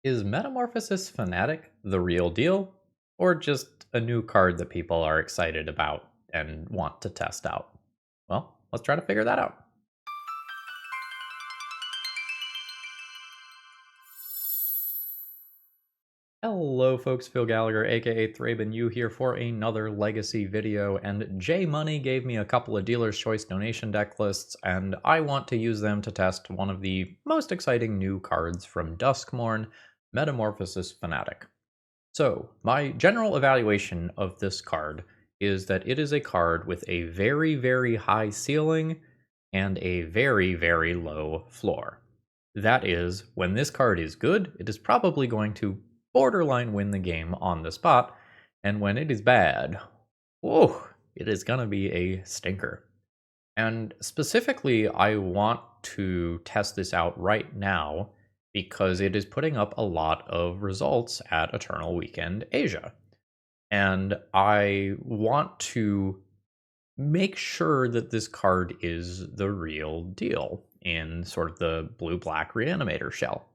Is Metamorphosis Fanatic the real deal, or just a new card that people are excited about and want to test out? Well, let's try to figure that out. Hello folks, Phil Gallagher aka ThrabenU here for another Legacy video, and J Money gave me a couple of Dealer's Choice donation deck lists, and I want to use them to test one of the most exciting new cards from Duskmourn, Metamorphosis Fanatic. So, my general evaluation of this card is that it is a card with a very, very high ceiling and a very, very low floor. That is, when this card is good, it is probably going to borderline win the game on the spot, and when it is bad, whoa, it is going to be a stinker. And specifically, I want to test this out right now because it is putting up a lot of results at Eternal Weekend Asia. And I want to make sure that this card is the real deal in sort of the blue-black Reanimator shell.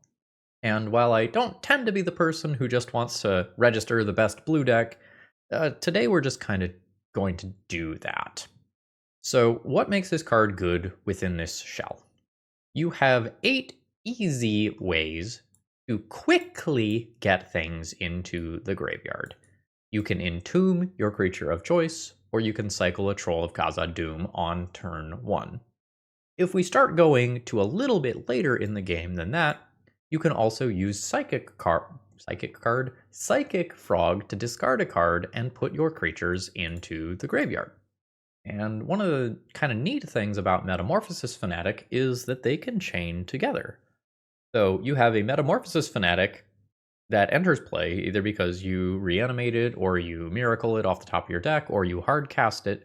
And while I don't tend to be the person who just wants to register the best blue deck, today we're just kind of going to do that. So what makes this card good within this shell? You have 8 easy ways to quickly get things into the graveyard. You can entomb your creature of choice, or you can cycle a Troll of Khazad-dûm on turn 1. If we start going to a little bit later in the game than that, you can also use Psychic Frog to discard a card and put your creatures into the graveyard. And one of the kind of neat things about Metamorphosis Fanatic is that they can chain together. So you have a Metamorphosis Fanatic that enters play either because you reanimate it, or you miracle it off the top of your deck, or you hard cast it.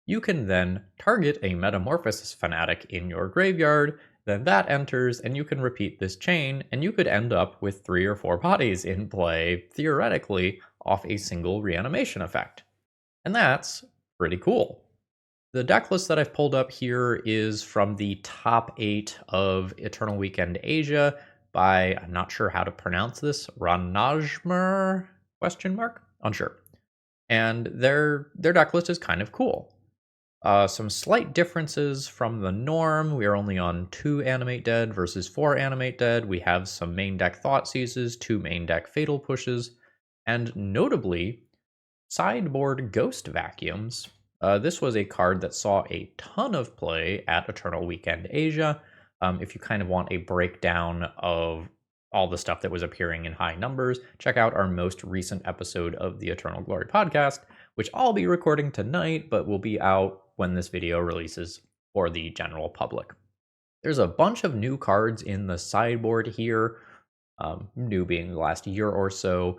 You can then target a Metamorphosis Fanatic in your graveyard, then that enters, and you can repeat this chain, and you could end up with 3 or 4 bodies in play, theoretically, off a single reanimation effect. And that's pretty cool. The deck list that I've pulled up here is from the top 8 of Eternal Weekend Asia by, I'm not sure how to pronounce this, Ranajmer? ? Unsure. And their deck list is kind of cool. Some slight differences from the norm. We are only on 2 Animate Dead versus 4 Animate Dead. We have some main deck Thoughtseizes, 2 main deck Fatal Pushes, and notably, sideboard Ghost Vacuums. This was a card that saw a ton of play at Eternal Weekend Asia. If you kind of want a breakdown of all the stuff that was appearing in high numbers, check out our most recent episode of the Eternal Glory podcast, which I'll be recording tonight, but will be out when this video releases for the general public. There's a bunch of new cards in the sideboard here, new being the last year or so,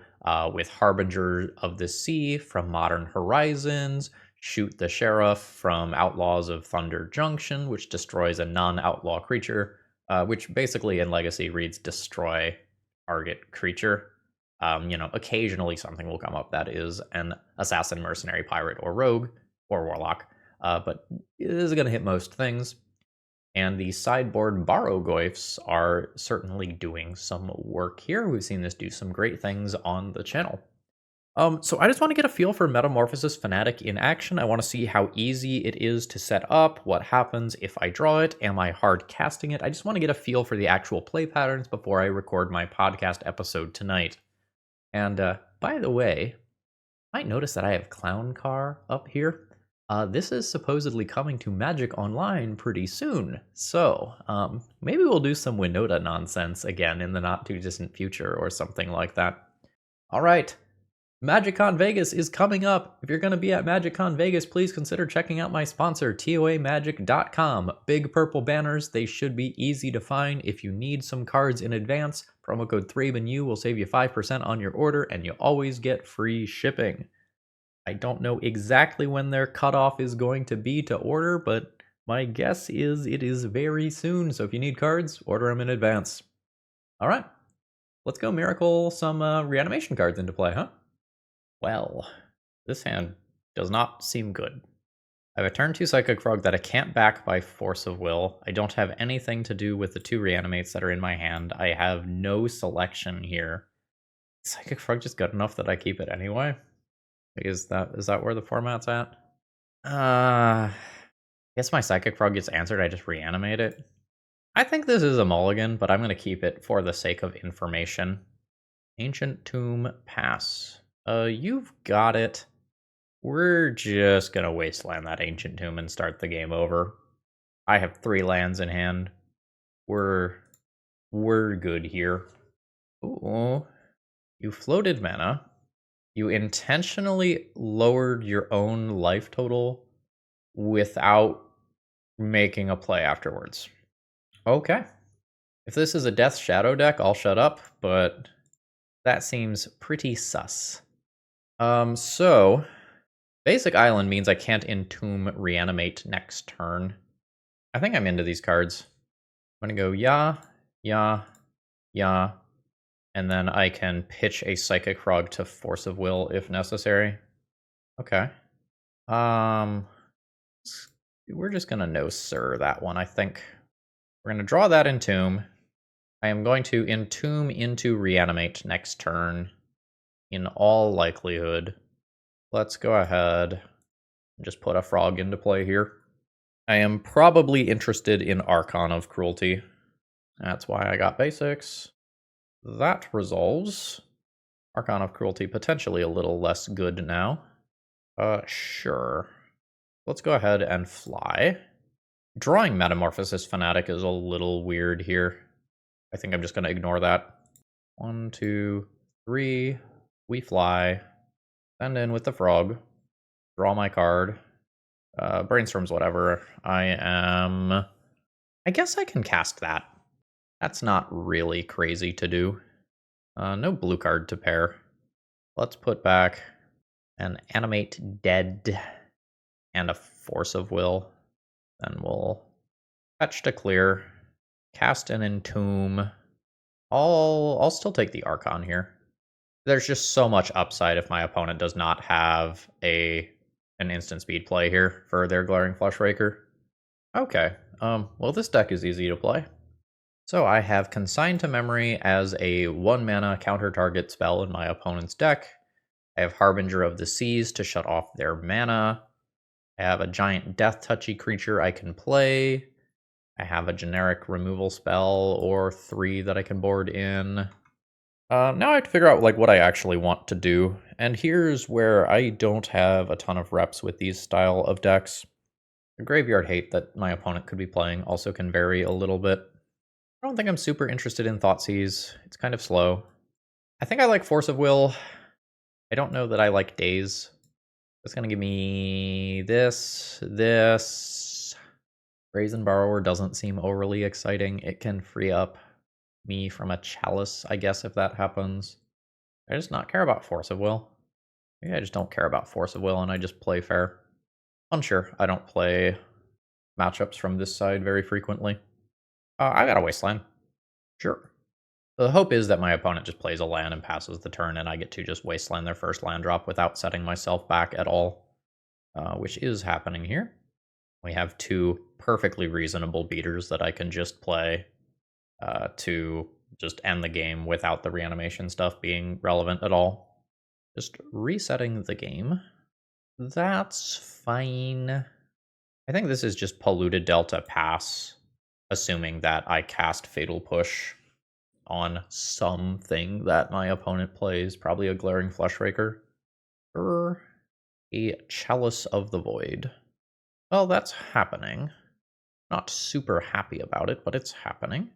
with Harbinger of the Sea from Modern Horizons, Shoot the Sheriff from Outlaws of Thunder Junction, which destroys a non-outlaw creature, which basically in Legacy reads destroy target creature. Occasionally something will come up that is an assassin, mercenary, pirate, or rogue, or warlock, but it is going to hit most things. And the sideboard Barrogoyfs are certainly doing some work here. We've seen this do some great things on the channel. So I just want to get a feel for Metamorphosis Fanatic in action. I want to see how easy it is to set up, what happens if I draw it, am I hard casting it? I just want to get a feel for the actual play patterns before I record my podcast episode tonight. And by the way, you might notice that I have Clown Car up here. This is supposedly coming to Magic Online pretty soon, so maybe we'll do some Winota nonsense again in the not-too-distant future or something like that. All right. MagicCon Vegas is coming up. If you're going to be at MagicCon Vegas, please consider checking out my sponsor, TOAMagic.com. Big purple banners. They should be easy to find. If you need some cards in advance, promo code ThrabenU will save you 5% on your order, and you always get free shipping. I don't know exactly when their cutoff is going to be to order, but my guess is it is very soon. So if you need cards, order them in advance. All right, let's go miracle some reanimation cards into play, huh? Well, this hand does not seem good. I have a turn 2 Psychic Frog that I can't back by force of will. I don't have anything to do with the 2 Reanimates that are in my hand. I have no selection here. Psychic Frog just good enough that I keep it anyway? Is that where the format's at? I guess my Psychic Frog gets answered, I just reanimate it. I think this is a mulligan, but I'm going to keep it for the sake of information. Ancient Tomb Pass. You've got it. We're just going to wasteland that Ancient Tomb and start the game over. I have 3 lands in hand. We're good here. Ooh. You floated mana. You intentionally lowered your own life total without making a play afterwards. Okay. If this is a Death Shadow deck, I'll shut up, but that seems pretty sus. So Basic Island means I can't Entomb Reanimate next turn. I think I'm into these cards. I'm gonna go yeah, and then I can pitch a Psychic Frog to Force of Will if necessary. Okay. We're just gonna no sir that one, I think. We're gonna draw that Entomb. I am going to Entomb into Reanimate next turn, in all likelihood. Let's go ahead and just put a frog into play here. I am probably interested in Archon of Cruelty. That's why I got basics. That resolves. Archon of Cruelty potentially a little less good now. Sure. Let's go ahead and fly. Drawing Metamorphosis Fanatic is a little weird here. I think I'm just going to ignore that. 1, 2, 3. We fly. Send in with the frog. Draw my card. Brainstorms, whatever. I guess I can cast that. That's not really crazy to do. No blue card to pair. Let's put back an Animate Dead and a Force of Will. Then we'll fetch to clear. Cast an Entomb. I'll still take the Archon here. There's just so much upside if my opponent does not have an instant speed play here for their Glaring Fleshraker. Okay, well this deck is easy to play. So I have Consign to Memory as a 1-mana counter target spell in my opponent's deck. I have Harbinger of the Seas to shut off their mana. I have a giant death touchy creature I can play. I have a generic removal spell or 3 that I can board in. Now I have to figure out what I actually want to do, and here's where I don't have a ton of reps with these style of decks. The Graveyard Hate that my opponent could be playing also can vary a little bit. I don't think I'm super interested in Thoughtseize. It's kind of slow. I think I like Force of Will. I don't know that I like Daze. It's going to give me this. Brazen Borrower doesn't seem overly exciting. It can free up me from a Chalice, I guess, if that happens. I just not care about Force of Will. Maybe I just don't care about Force of Will and I just play fair. Unsure. I don't play matchups from this side very frequently. I got a Wasteland. Sure. The hope is that my opponent just plays a land and passes the turn and I get to just Wasteland their first land drop without setting myself back at all, which is happening here. We have 2 perfectly reasonable beaters that I can just play to just end the game without the reanimation stuff being relevant at all. Just resetting the game. That's fine. I think this is just Polluted Delta pass, assuming that I cast Fatal Push on something that my opponent plays, probably a Glaring Fleshraker, or a Chalice of the Void. Well, that's happening. Not super happy about it, but it's happening.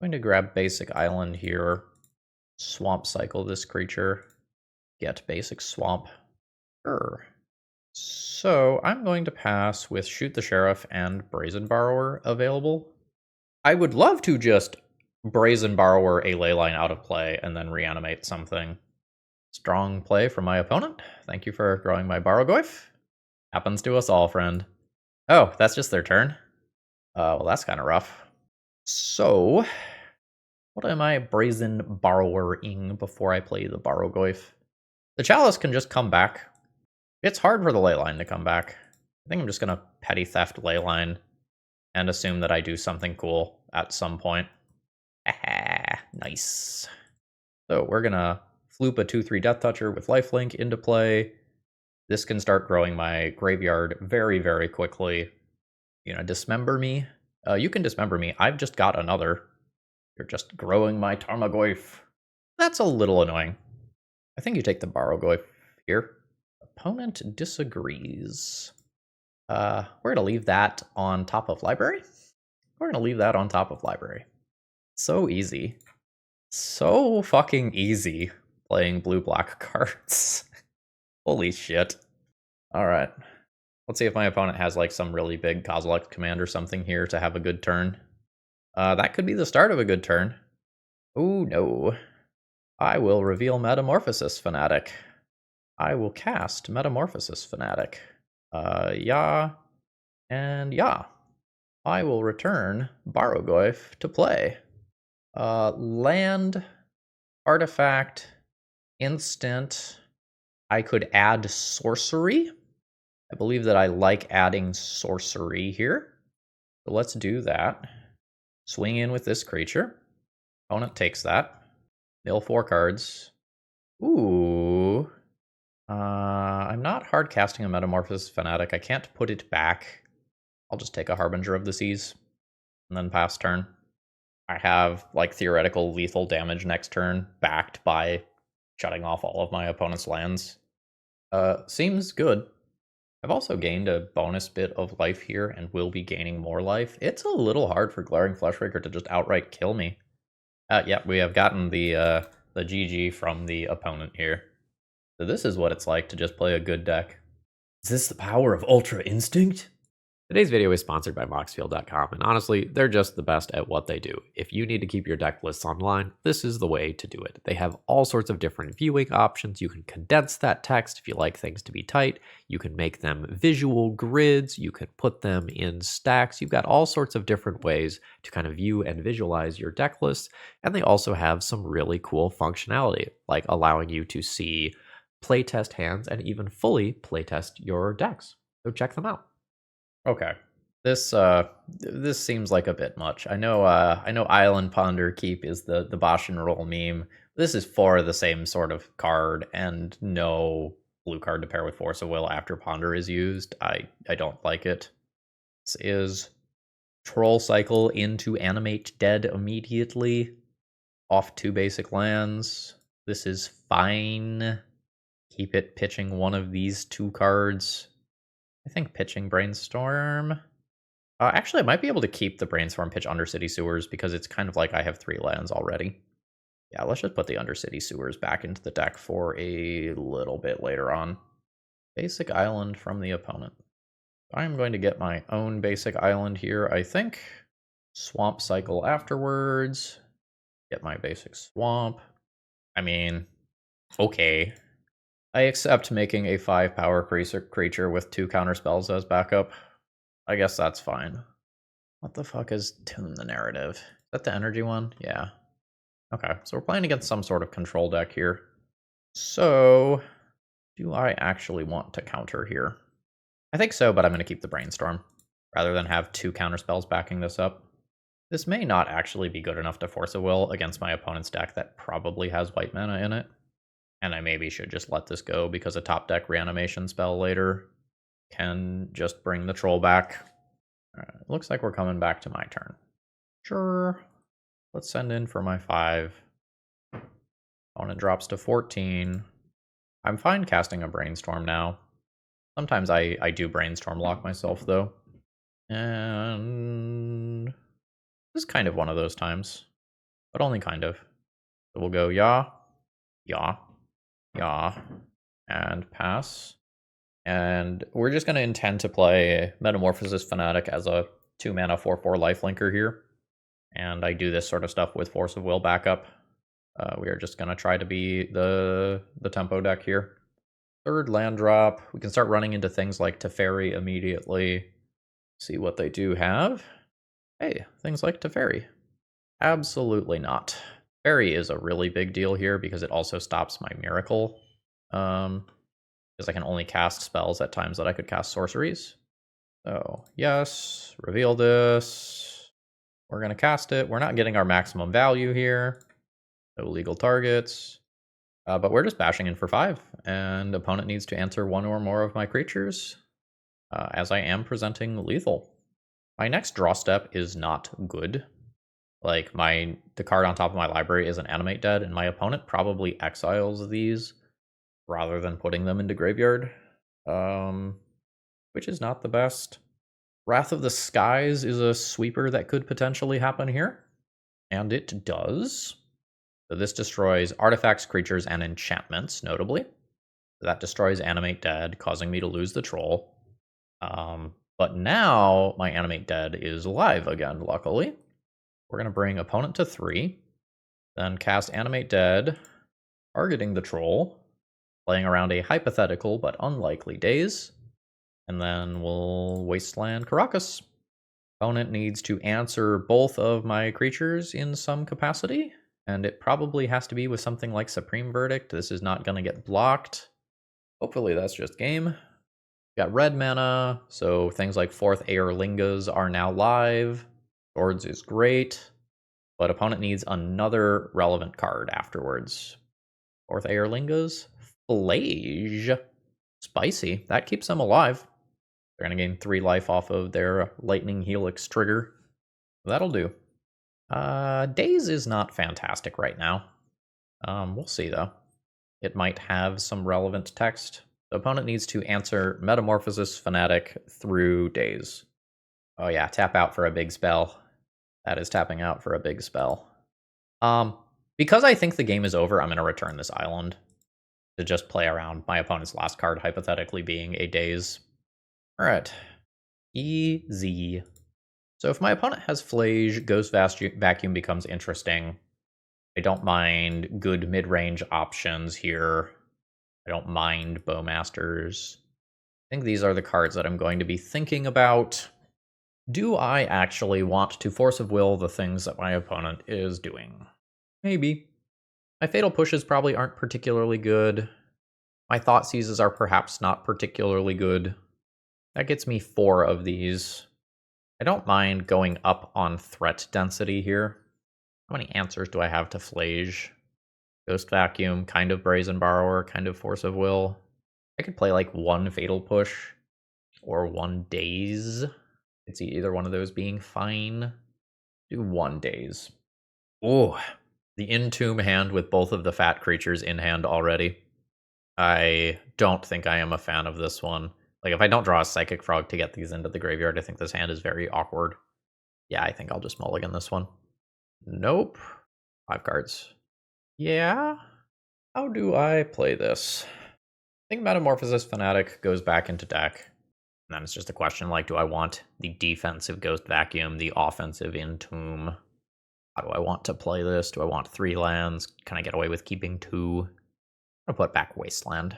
I'm going to grab Basic Island here, Swamp Cycle this creature, get Basic Swamp. Sure. So I'm going to pass with Shoot the Sheriff and Brazen Borrower available. I would love to just Brazen Borrower a Leyline out of play and then reanimate something. Strong play from my opponent. Thank you for drawing my Barrogoyf. Happens to us all, friend. Oh, that's just their turn? Well, that's kind of rough. So, what am I Brazen Borrower-ing before I play the Barrogoyf? The Chalice can just come back. It's hard for the Leyline to come back. I think I'm just gonna Petty Theft Leyline and assume that I do something cool at some point. Ah, nice. So we're gonna floop a 2/3 Death Toucher with Lifelink into play. This can start growing my graveyard very, very quickly. You know, dismember me. You can dismember me. I've just got another. You're just growing my Tarmogoyf. That's a little annoying. I think you take the Barrogoyf here. Opponent disagrees. We're going to leave that on top of library. We're going to leave that on top of library. So easy. So fucking easy playing blue-black cards. Holy shit. Alright. Let's see if my opponent has like some really big Kozilek command or something here to have a good turn. That could be the start of a good turn. Oh no. I will reveal Metamorphosis Fanatic. I will cast Metamorphosis Fanatic. Yeah. And yeah. I will return Barrogoyf to play. Land, artifact, instant. I could add sorcery. I believe that I like adding sorcery here. So let's do that. Swing in with this creature. Opponent takes that. Mill 4 cards. Ooh. I'm not hard casting a Metamorphosis Fanatic. I can't put it back. I'll just take a Harbinger of the Seas and then pass turn. I have like theoretical lethal damage next turn, backed by shutting off all of my opponent's lands. Seems good. I've also gained a bonus bit of life here and will be gaining more life. It's a little hard for Glaring Fleshraker to just outright kill me. Yeah, we have gotten the GG from the opponent here. So this is what it's like to just play a good deck. Is this the power of Ultra Instinct? Today's video is sponsored by Moxfield.com, and honestly, they're just the best at what they do. If you need to keep your deck lists online, this is the way to do it. They have all sorts of different viewing options. You can condense that text if you like things to be tight. You can make them visual grids. You can put them in stacks. You've got all sorts of different ways to kind of view and visualize your deck lists. And they also have some really cool functionality, like allowing you to see playtest hands and even fully playtest your decks. So check them out. Okay. This seems like a bit much. I know Island Ponder Keep is the Bosch and Roll meme. This is for the same sort of card and no blue card to pair with Force of Will after Ponder is used. I don't like it. This is Troll Cycle into Animate Dead immediately. Off 2 basic lands. This is fine. Keep it pitching one of these 2 cards. I think pitching Brainstorm. Actually, I might be able to keep the Brainstorm pitch Undercity Sewers because it's kind of like I have 3 lands already. Yeah, let's just put the Undercity Sewers back into the deck for a little bit later on. Basic Island from the opponent. I'm going to get my own basic island here, I think. Swamp Cycle afterwards. Get my basic swamp. I mean, okay. I accept making a 5 power creature with 2 counterspells as backup. I guess that's fine. What the fuck is Tune the Narrative? Is that the energy one? Yeah. Okay, so we're playing against some sort of control deck here. So, do I actually want to counter here? I think so, but I'm going to keep the Brainstorm, rather than have 2 counterspells backing this up. This may not actually be good enough to force a will against my opponent's deck that probably has white mana in it. And I maybe should just let this go because a top deck reanimation spell later can just bring the troll back. Alright, looks like we're coming back to my turn. Sure. Let's send in for my 5. Opponent drops to 14. I'm fine casting a Brainstorm now. Sometimes I do Brainstorm lock myself though. And this is kind of one of those times. But only kind of. So we'll go yeah, yeah, yeah, and pass. And we're just going to intend to play Metamorphosis Fanatic as a 2 mana 4/4 lifelinker here. And I do this sort of stuff with Force of Will backup. We are just going to try to be the tempo deck here. 3rd land drop. We can start running into things like Teferi immediately. See what they do have. Hey, things like Teferi. Absolutely not. Teferi is a really big deal here because it also stops my Miracle. Because I can only cast spells at times that I could cast sorceries. So, yes, reveal this. We're going to cast it. We're not getting our maximum value here. No legal targets. But we're just bashing in for 5, and opponent needs to answer one or more of my creatures, as I am presenting lethal. My next draw step is not good. Like, the card on top of my library is an Animate Dead, and my opponent probably exiles these rather than putting them into graveyard, which is not the best. Wrath of the Skies is a sweeper that could potentially happen here, and it does. So this destroys artifacts, creatures, and enchantments, notably. That destroys Animate Dead, causing me to lose the troll. But now my Animate Dead is alive again, luckily. We're going to bring opponent to 3, then cast Animate Dead, targeting the troll, playing around a hypothetical but unlikely Daze, and then we'll Wasteland Caracas. Opponent needs to answer both of my creatures in some capacity, and it probably has to be with something like Supreme Verdict. This is not going to get blocked. Hopefully that's just game. Got red mana, so things like 4th Aerlingas are now live. Swords is great, but opponent needs another relevant card afterwards. 4th Aerlingas? Flage. Spicy. That keeps them alive. They're going to gain 3 life off of their Lightning Helix trigger. That'll do. Daze is not fantastic right now. We'll see, though. It might have some relevant text. The opponent needs to answer Metamorphosis Fanatic through Daze. Oh yeah, tap out for a big spell. That is tapping out for a big spell. Because I think the game is over, I'm going to return this island to just play around my opponent's last card hypothetically being a Daze. Alright. Easy. So if my opponent has Flage, Ghost Vacuum becomes interesting. I don't mind good mid-range options here. I don't mind Bowmasters. I think these are the cards that I'm going to be thinking about. Do I actually want to Force of Will the things that my opponent is doing? Maybe. My Fatal Pushes probably aren't particularly good. My Thought Seizes are perhaps not particularly good. That gets me 4 of these. I don't mind going up on threat density here. How many answers do I have to Flage? Ghost Vacuum, kind of Brazen Borrower, kind of Force of Will. I could play like 1 Fatal Push or 1 Daze. I could see either one of those being fine. Do 1 Daze. Oh, the Entomb hand with both of the fat creatures in hand already. I don't think I am a fan of this one. Like, if I don't draw a Psychic Frog to get these into the graveyard, I think this hand is very awkward. Yeah, I think I'll just mulligan this one. Nope. 5 cards. Yeah? How do I play this? I think Metamorphosis Fanatic goes back into deck. And then it's just a question like, do I want the defensive Ghost Vacuum, the offensive Entomb? How do I want to play this? Do I want 3 lands? Can I get away with keeping 2? I'm going to put back Wasteland.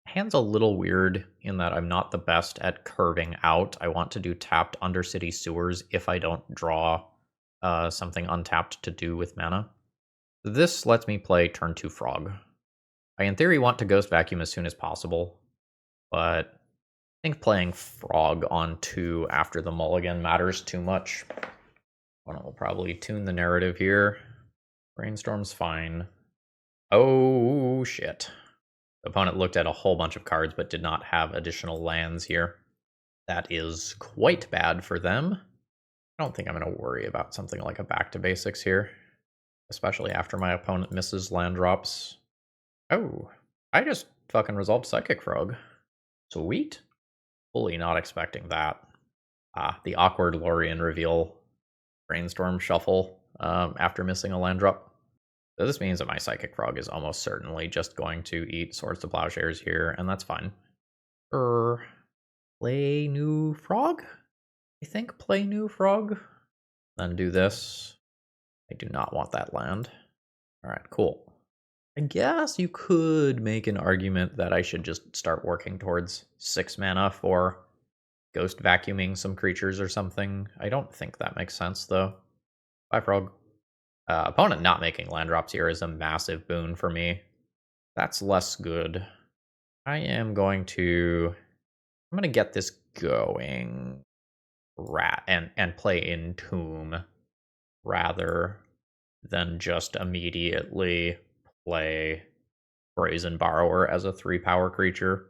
Hand's a little weird in that I'm not the best at curving out. I want to do tapped Undercity Sewers if I don't draw something untapped to do with mana. This lets me play turn 2 Frog. I, in theory, want to Ghost Vacuum as soon as possible, but I think playing Frog on 2 after the mulligan matters too much. We'll probably tune the narrative here. Brainstorm's fine. Oh, shit. The opponent looked at a whole bunch of cards but did not have additional lands here. That is quite bad for them. I don't think I'm going to worry about something like a back to basics here, especially after my opponent misses land drops. Oh, I just fucking resolved Psychic Frog. Sweet. Fully not expecting that. The awkward Lorien reveal Brainstorm shuffle after missing a land drop. So this means that my Psychic Frog is almost certainly just going to eat Swords to Plowshares here, and that's fine. Play new Frog? I think play new Frog. Then do this. I do not want that land. Alright, cool. I guess you could make an argument that I should just start working towards 6 mana for Ghost Vacuuming some creatures or something. I don't think that makes sense, though. Bye, Frog. Opponent not making land drops here is a massive boon for me. That's less good. I'm going to get this going and play Entomb rather than just immediately play Brazen Borrower as a 3-power creature.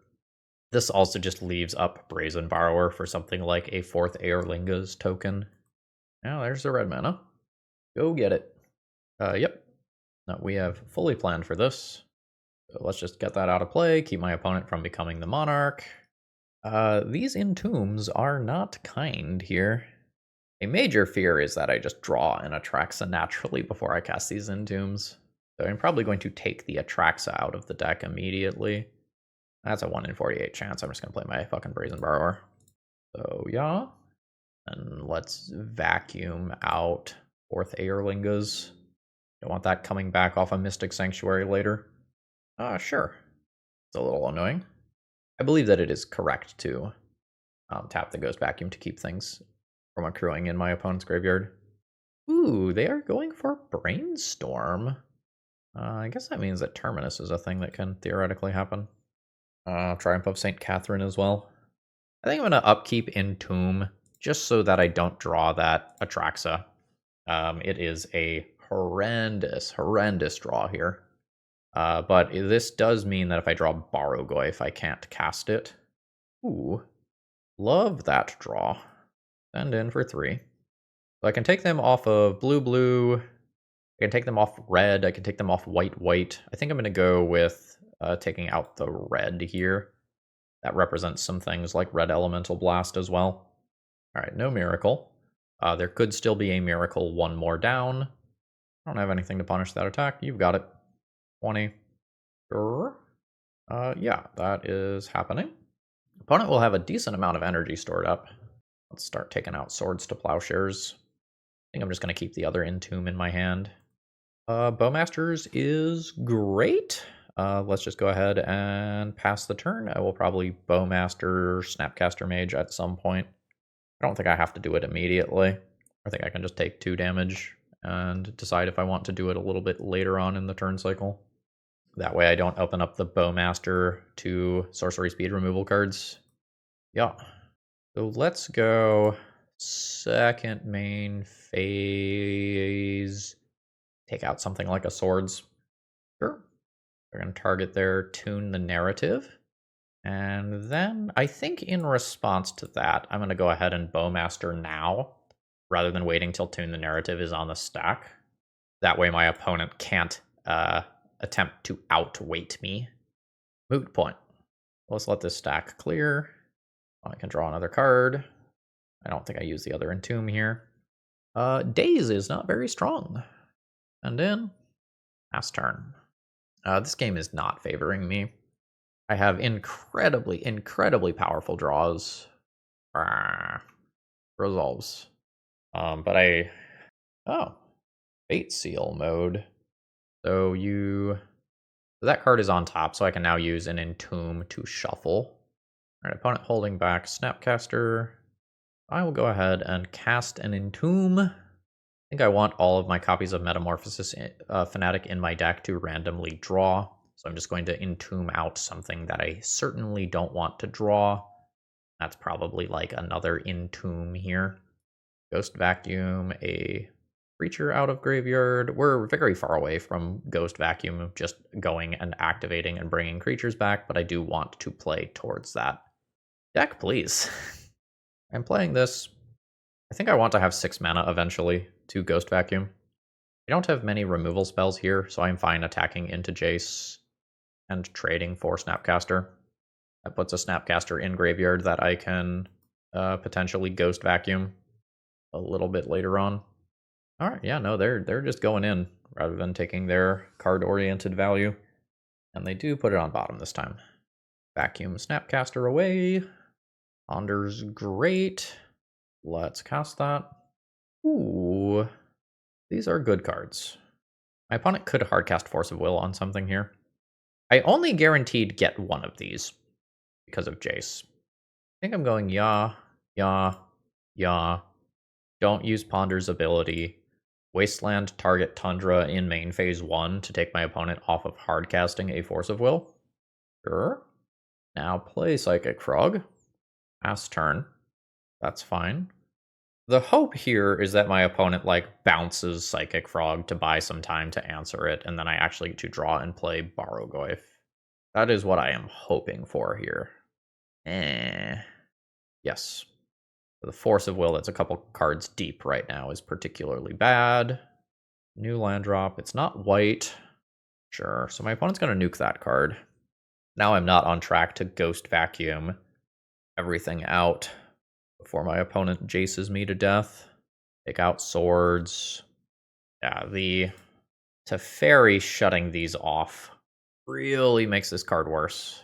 This also just leaves up Brazen Borrower for something like a 4th Aerlinga's token. Now there's the red mana. Go get it. Yep. No, we have fully planned for this. So let's just get that out of play, keep my opponent from becoming the Monarch. These Entombs are not kind here. A major fear is that I just draw an Atraxa naturally before I cast these Entombs. So I'm probably going to take the Atraxa out of the deck immediately. That's a 1 in 48 chance. I'm just going to play my fucking Brazen Borrower. So yeah. And let's vacuum out 4th Aerlingas. Don't want that coming back off a Mystic Sanctuary later. Sure. It's a little annoying. I believe that it is correct to tap the Ghost Vacuum to keep things from accruing in my opponent's graveyard. Ooh, they are going for Brainstorm. I guess that means that Terminus is a thing that can theoretically happen. Triumph of St. Catherine as well. I think I'm going to upkeep Entomb just so that I don't draw that Atraxa. It is a horrendous draw here. But this does mean that if I draw Borrogoyf, I can't cast it. Ooh, love that draw. Send in for 3. So I can take them off of blue. I can take them off red. I can take them off white. I think I'm going to go with taking out the red here. That represents some things like red Elemental Blast as well. All right, no Miracle. There could still be a Miracle 1 more down. I don't have anything to punish that attack. You've got it. 20. Sure. Yeah, that is happening. Opponent will have a decent amount of energy stored up. Let's start taking out Swords to Plowshares. I think I'm just going to keep the other Entomb in my hand. Bowmasters is great. Let's just go ahead and pass the turn. I will probably Bowmaster Snapcaster Mage at some point. I don't think I have to do it immediately. I think I can just take 2 damage and decide if I want to do it a little bit later on in the turn cycle. That way I don't open up the Bowmaster to sorcery speed removal cards. Yeah. So let's go second main phase. Take out something like a Swords. Sure. We're going to target there, tune the narrative. And then I think in response to that, I'm going to go ahead and Bowmaster now, rather than waiting till Tune the Narrative is on the stack. That way my opponent can't attempt to outweight me. Moot point. Let's let this stack clear. I can draw another card. I don't think I use the other Entomb here. Daze is not very strong. And then, pass turn. This game is not favoring me. I have incredibly powerful draws. Resolves. But Fate Seal mode. So that card is on top, so I can now use an Entomb to shuffle. Alright, opponent holding back Snapcaster. I will go ahead and cast an Entomb. I think I want all of my copies of Metamorphosis Fanatic in my deck to randomly draw. So I'm just going to Entomb out something that I certainly don't want to draw. That's probably like another Entomb here. Ghost Vacuum a creature out of graveyard. We're very far away from Ghost Vacuum just going and activating and bringing creatures back, but I do want to play towards that. Deck, please. I'm playing this. I think I want to have 6 mana eventually to Ghost Vacuum. I don't have many removal spells here, so I'm fine attacking into Jace and trading for Snapcaster. That puts a Snapcaster in graveyard that I can potentially Ghost Vacuum a little bit later on. All right, yeah, no, they're just going in rather than taking their card-oriented value. And they do put it on bottom this time. Vacuum Snapcaster away. Ponder's great. Let's cast that. Ooh, these are good cards. My opponent could hardcast Force of Will on something here. I only guaranteed get one of these because of Jace. I think I'm going yeah. Don't use Ponder's ability. Wasteland target Tundra in main phase 1 to take my opponent off of hardcasting a Force of Will. Sure. Now play Psychic Frog. Pass turn. That's fine. The hope here is that my opponent, like, bounces Psychic Frog to buy some time to answer it, and then I actually get to draw and play Barrogoyf. That is what I am hoping for here. Yes. The Force of Will that's a couple cards deep right now is particularly bad. New land drop. It's not white. Sure. So my opponent's going to nuke that card. Now I'm not on track to Ghost Vacuum everything out before my opponent jaces me to death. Take out swords. Yeah, the Teferi shutting these off really makes this card worse.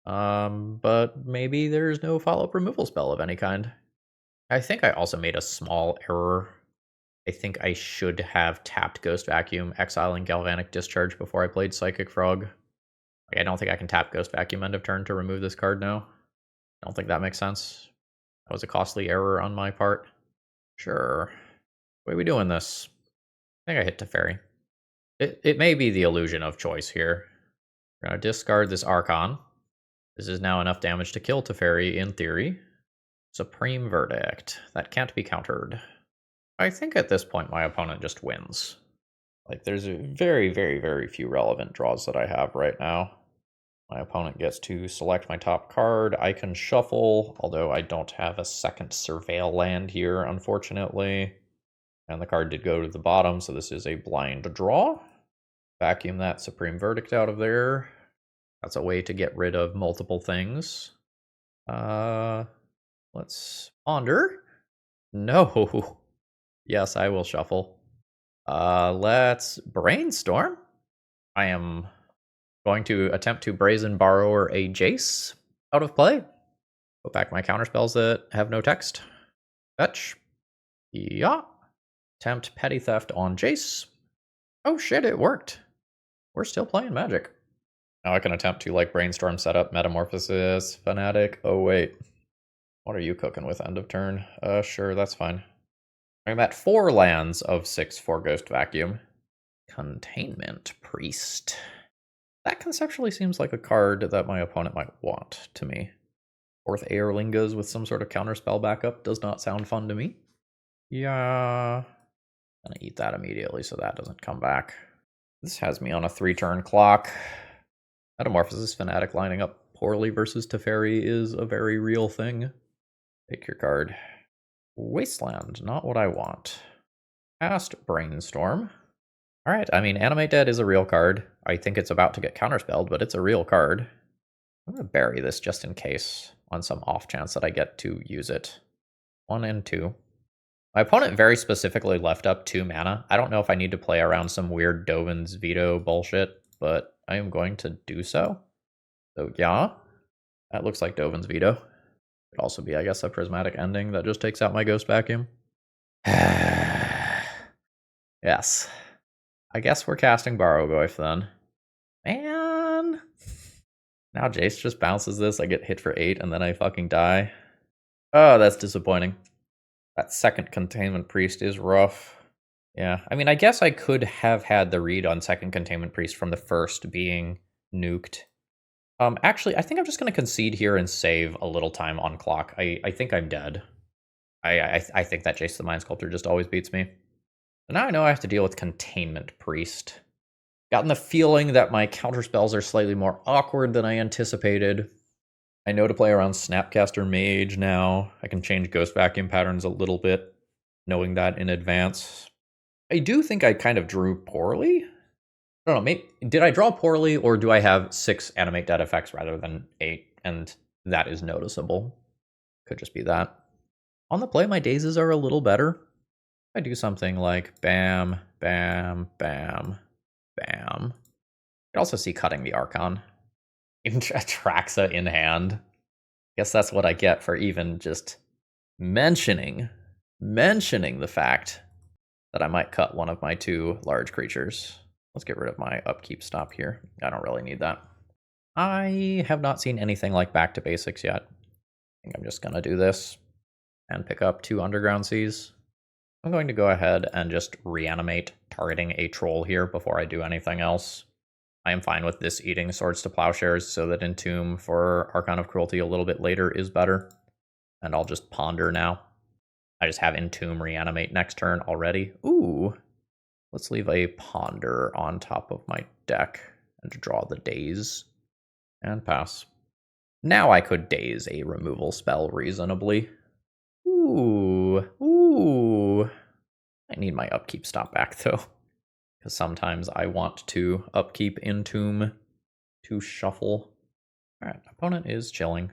But maybe there's no follow-up removal spell of any kind. I think I also made a small error. I think I should have tapped Ghost Vacuum, exiling Galvanic Discharge before I played Psychic Frog. Like, I don't think I can tap Ghost Vacuum end of turn to remove this card now. I don't think that makes sense. That was a costly error on my part. Sure. The way we doing this? I think I hit Teferi. It may be the illusion of choice here. We're going to discard this Archon. This is now enough damage to kill Teferi in theory. Supreme Verdict. That can't be countered. I think at this point my opponent just wins. Like, there's a very, very, very few relevant draws that I have right now. My opponent gets to select my top card. I can shuffle, although I don't have a second Surveil land here, unfortunately. And the card did go to the bottom, so this is a blind draw. Vacuum that Supreme Verdict out of there. That's a way to get rid of multiple things. Let's ponder. No. Yes, I will shuffle. Let's brainstorm. I am going to attempt to Brazen Borrower a Jace out of play. Put back my counterspells that have no text. Fetch. Yeah. Attempt Petty Theft on Jace. Oh shit, it worked. We're still playing Magic. Now I can attempt to, like, brainstorm setup Metamorphosis Fanatic. Oh wait. What are you cooking with end of turn? Sure, that's fine. I'm at 4 lands of 6 for Ghost Vacuum. Containment Priest. That conceptually seems like a card that my opponent might want to me. 4th Aerlingas with some sort of counterspell backup does not sound fun to me. Yeah. Gonna eat that immediately so that doesn't come back. This has me on a 3-turn clock. Metamorphosis Fanatic lining up poorly versus Teferi is a very real thing. Take your card. Wasteland, not what I want. Cast Brainstorm. Alright, I mean, Animate Dead is a real card. I think it's about to get counterspelled, but it's a real card. I'm going to bury this just in case, on some off chance that I get to use it. 1 and 2. My opponent very specifically left up 2 mana. I don't know if I need to play around some weird Dovin's Veto bullshit, but I am going to do so. So yeah, that looks like Dovin's Veto. Could also be, I guess, a Prismatic Ending that just takes out my Ghost Vacuum. Yes. I guess we're casting Barrogoyf then. Man. Now Jace just bounces this, I get hit for 8, and then I fucking die. Oh, that's disappointing. That second Containment Priest is rough. Yeah, I mean, I guess I could have had the read on second Containment Priest from the first being nuked. Actually, I think I'm just going to concede here and save a little time on clock. I think I'm dead. I think that Jace the Mind Sculptor just always beats me. So now I know I have to deal with Containment Priest. Gotten the feeling that my counterspells are slightly more awkward than I anticipated. I know to play around Snapcaster Mage now. I can change Ghost Vacuum patterns a little bit, knowing that in advance. I do think I kind of drew poorly. I don't know, maybe, did I draw poorly, or do I have 6 Animate Dead effects rather than 8, and that is noticeable? Could just be that. On the play, my dazes are a little better. I do something like bam, bam, bam, bam. You can also see cutting the Archon. Atraxa in hand. Guess that's what I get for even just mentioning the fact that I might cut one of my 2 large creatures. Let's get rid of my upkeep stop here. I don't really need that. I have not seen anything like Back to Basics yet. I think I'm just going to do this and pick up 2 Underground Seas. I'm going to go ahead and just reanimate, targeting a troll here before I do anything else. I am fine with this eating Swords to Plowshares so that Entomb for Archon of Cruelty a little bit later is better. And I'll just ponder now. I just have Entomb Reanimate next turn already. Ooh. Let's leave a ponder on top of my deck and draw the daze. And pass. Now I could daze a removal spell reasonably. Ooh. Ooh. I need my upkeep stop back though. Because sometimes I want to upkeep Entomb to shuffle. Alright, opponent is chilling.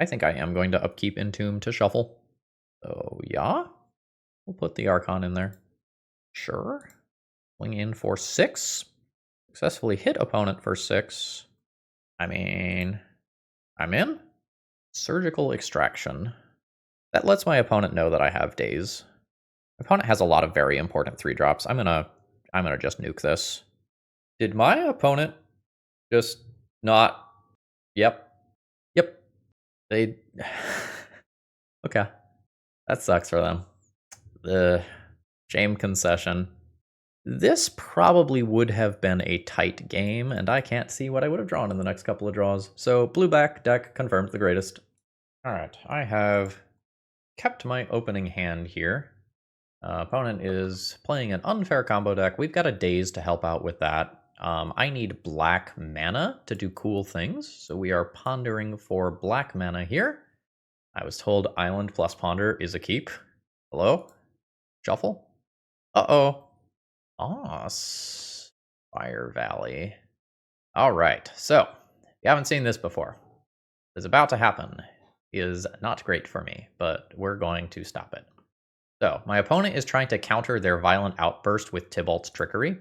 I think I am going to upkeep Entomb to shuffle. So yeah, we'll put the Archon in there. Sure. Swing in for 6. Successfully hit opponent for 6. I mean, I'm in. Surgical Extraction. That lets my opponent know that I have daze. My opponent has a lot of very important 3-drops. I'm gonna just nuke this. Did my opponent just not? Yep. They. Okay. That sucks for them. The shame concession. This probably would have been a tight game, and I can't see what I would have drawn in the next couple of draws. So blue-back deck confirmed the greatest. Alright, I have kept my opening hand here. Opponent is playing an unfair combo deck. We've got a daze to help out with that. I need black mana to do cool things, so we are pondering for black mana here. I was told Island plus Ponder is a keep. Hello? Shuffle? Uh-oh. Fire Valley. Alright, so, if you haven't seen this before, what's about to happen is not great for me, but we're going to stop it. So, my opponent is trying to counter their Violent Outburst with Tybalt's Trickery.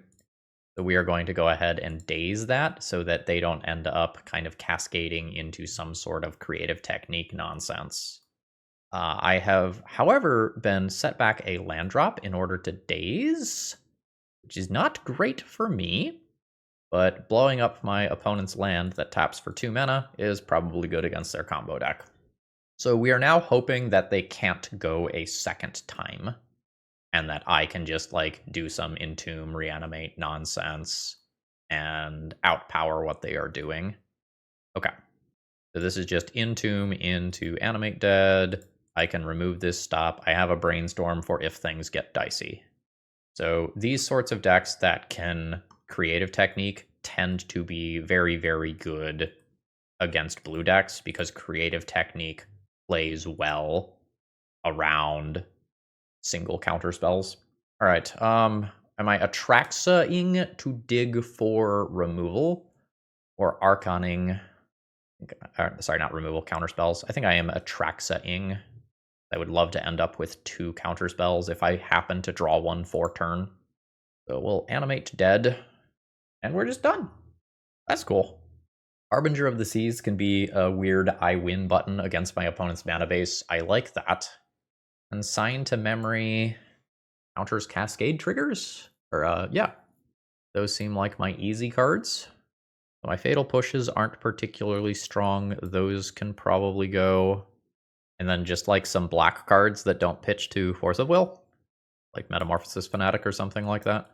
So we are going to go ahead and daze that so that they don't end up kind of cascading into some sort of creative technique nonsense. I have, however, been set back a land drop in order to daze, which is not great for me, but blowing up my opponent's land that taps for 2 mana is probably good against their combo deck. So we are now hoping that they can't go a second time, and that I can just, like, do some Entomb Reanimate nonsense and outpower what they are doing. Okay. So this is just Entomb into Animate Dead. I can remove this stop. I have a Brainstorm for if things get dicey. So these sorts of decks that can Creative Technique tend to be very, very good against blue decks because Creative Technique plays well around single counter spells. All right. Am I Atraxa-ing to dig for removal or Archoning? Sorry, not removal, counter spells. I think I am Atraxa-ing. I would love to end up with 2 counter spells if I happen to draw one for turn. So we'll Animate Dead, and we're just done. That's cool. Harbinger of the Seas can be a weird I win button against my opponent's mana base. I like that. Consign to Memory counters Cascade triggers? Or, yeah. Those seem like my easy cards. My Fatal Pushes aren't particularly strong. Those can probably go. And then just like some black cards that don't pitch to Force of Will. Like Metamorphosis Fanatic or something like that.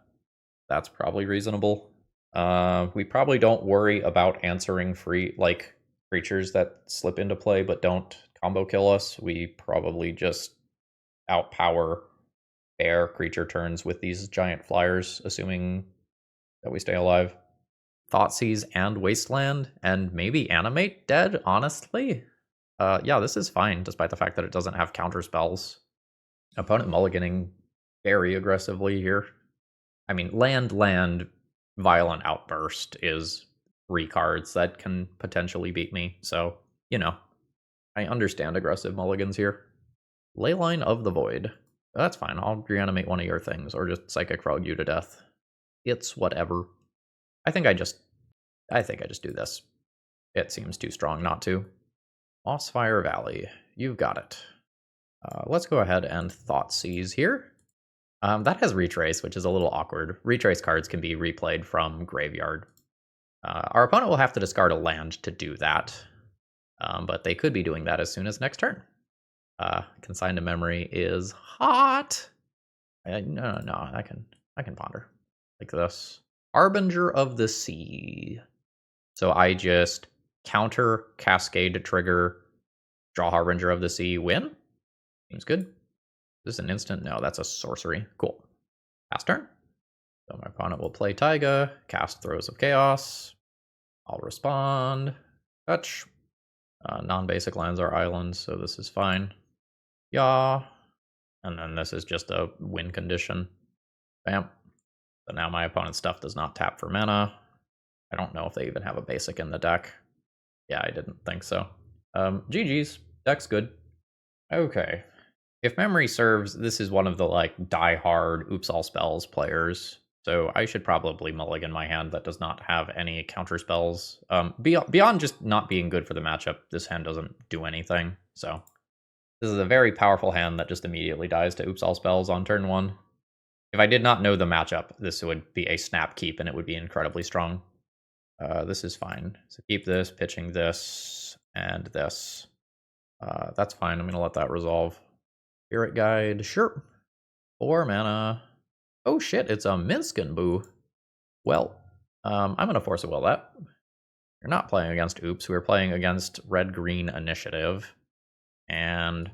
That's probably reasonable. We probably don't worry about answering free, like, creatures that slip into play but don't combo kill us. We probably just outpower bear creature turns with these giant flyers, assuming that we stay alive. Thoughtseize and Wasteland, and maybe Animate Dead, honestly. Yeah, this is fine, despite the fact that it doesn't have counter spells. Opponent mulliganing very aggressively here. I mean, land, Violent Outburst is 3 cards that can potentially beat me, so, you know, I understand aggressive mulligans here. Leyline of the Void. That's fine, I'll reanimate one of your things, or just Psychic Rogue you to death. It's whatever. I think I just do this. It seems too strong not to. Mossfire Valley, you've got it. Let's go ahead and Thoughtseize here. That has Retrace, which is a little awkward. Retrace cards can be replayed from Graveyard. Our opponent will have to discard a land to do that, but they could be doing that as soon as next turn. Consign to Memory is hot. No, I can ponder like this. Harbinger of the Sea. So I just counter Cascade trigger Draw Harbinger of the Sea, win. Seems good. Is this an instant? No, that's a sorcery. Cool. Pass turn. So my opponent will play Taiga, cast Throes of Chaos. I'll respond. Touch. Non-basic lands are islands, so this is fine. Yeah. And then this is just a win condition. Bam. So now my opponent's stuff does not tap for mana. I don't know if they even have a basic in the deck. Yeah, I didn't think so. GG's. Deck's good. Okay. If memory serves, this is one of the, like, die-hard Oops All Spells players. So I should probably mulligan my hand that does not have any counter spells. Beyond just not being good for the matchup, this hand doesn't do anything. So this is a very powerful hand that just immediately dies to Oops All Spells on turn 1. If I did not know the matchup, this would be a snap keep and it would be incredibly strong. This is fine. So keep this, pitching this, and this. That's fine. I'm going to let that resolve. Spirit Guide, sure. 4 mana. Oh shit, it's a Minskin Boo. Well, I'm going to force a will that. You're not playing against Oops. We're playing against Red-Green Initiative. And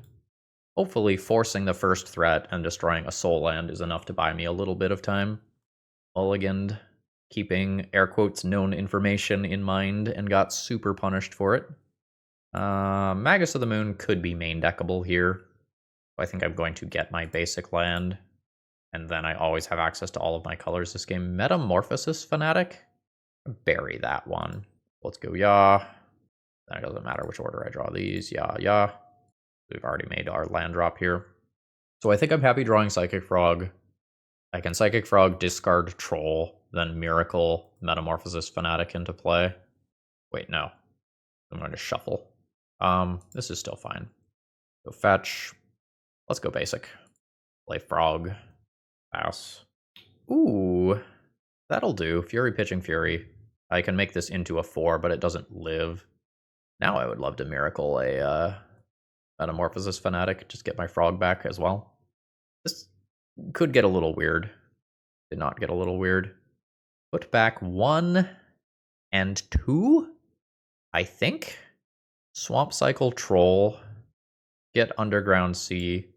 hopefully forcing the first threat and destroying a soul land is enough to buy me a little bit of time. Mulliganed, keeping air quotes known information in mind, and got super punished for it. Magus of the Moon could be main deckable here. I think I'm going to get my basic land, and then I always have access to all of my colors this game. Metamorphosis Fanatic? Bury that one. Let's go yeah. Then it doesn't matter which order I draw these. Yeah. We've already made our land drop here. So I think I'm happy drawing Psychic Frog. I can Psychic Frog, discard Troll, then Miracle Metamorphosis Fanatic into play. Wait, no. I'm going to shuffle. This is still fine. So fetch. Let's go basic. Play Frog. Pass. Ooh, that'll do. Fury pitching Fury. I can make this into a 4, but it doesn't live. Now I would love to Miracle a Metamorphosis Fanatic. Just get my Frog back as well. This could get a little weird. Did not get a little weird. Put back 1 and 2, I think. Swamp Cycle Troll. Get Underground Sea.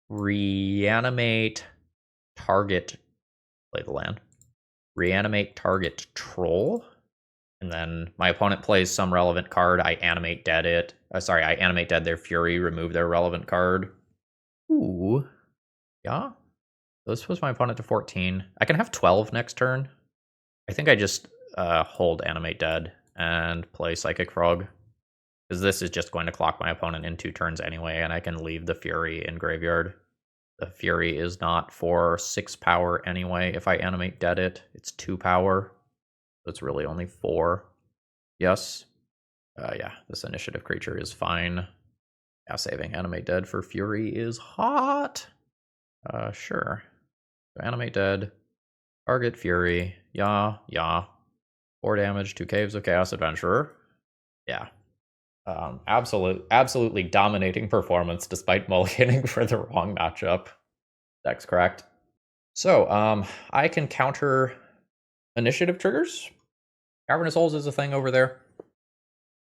Reanimate target. Play the land. Reanimate target Troll. And then my opponent plays some relevant card. I animate dead it. I animate dead their Fury, remove their relevant card. Ooh. Yeah. This was my opponent to 14. I can have 12 next turn. I think I just hold Animate Dead and play Psychic Frog. Because this is just going to clock my opponent in 2 turns anyway, and I can leave the Fury in graveyard. The Fury is not for 6 power anyway. If I Animate Dead it, it's 2 power. So it's really only 4. Yes. Yeah, this initiative creature is fine. Yeah, saving Animate Dead for Fury is hot. Sure. So Animate Dead, target Fury, yeah. 4 damage to Caves of Chaos Adventurer. Yeah. Absolutely dominating performance despite mulliganing for the wrong matchup. Deck's cracked. So, I can counter initiative triggers. Cavernous Holes is a thing over there.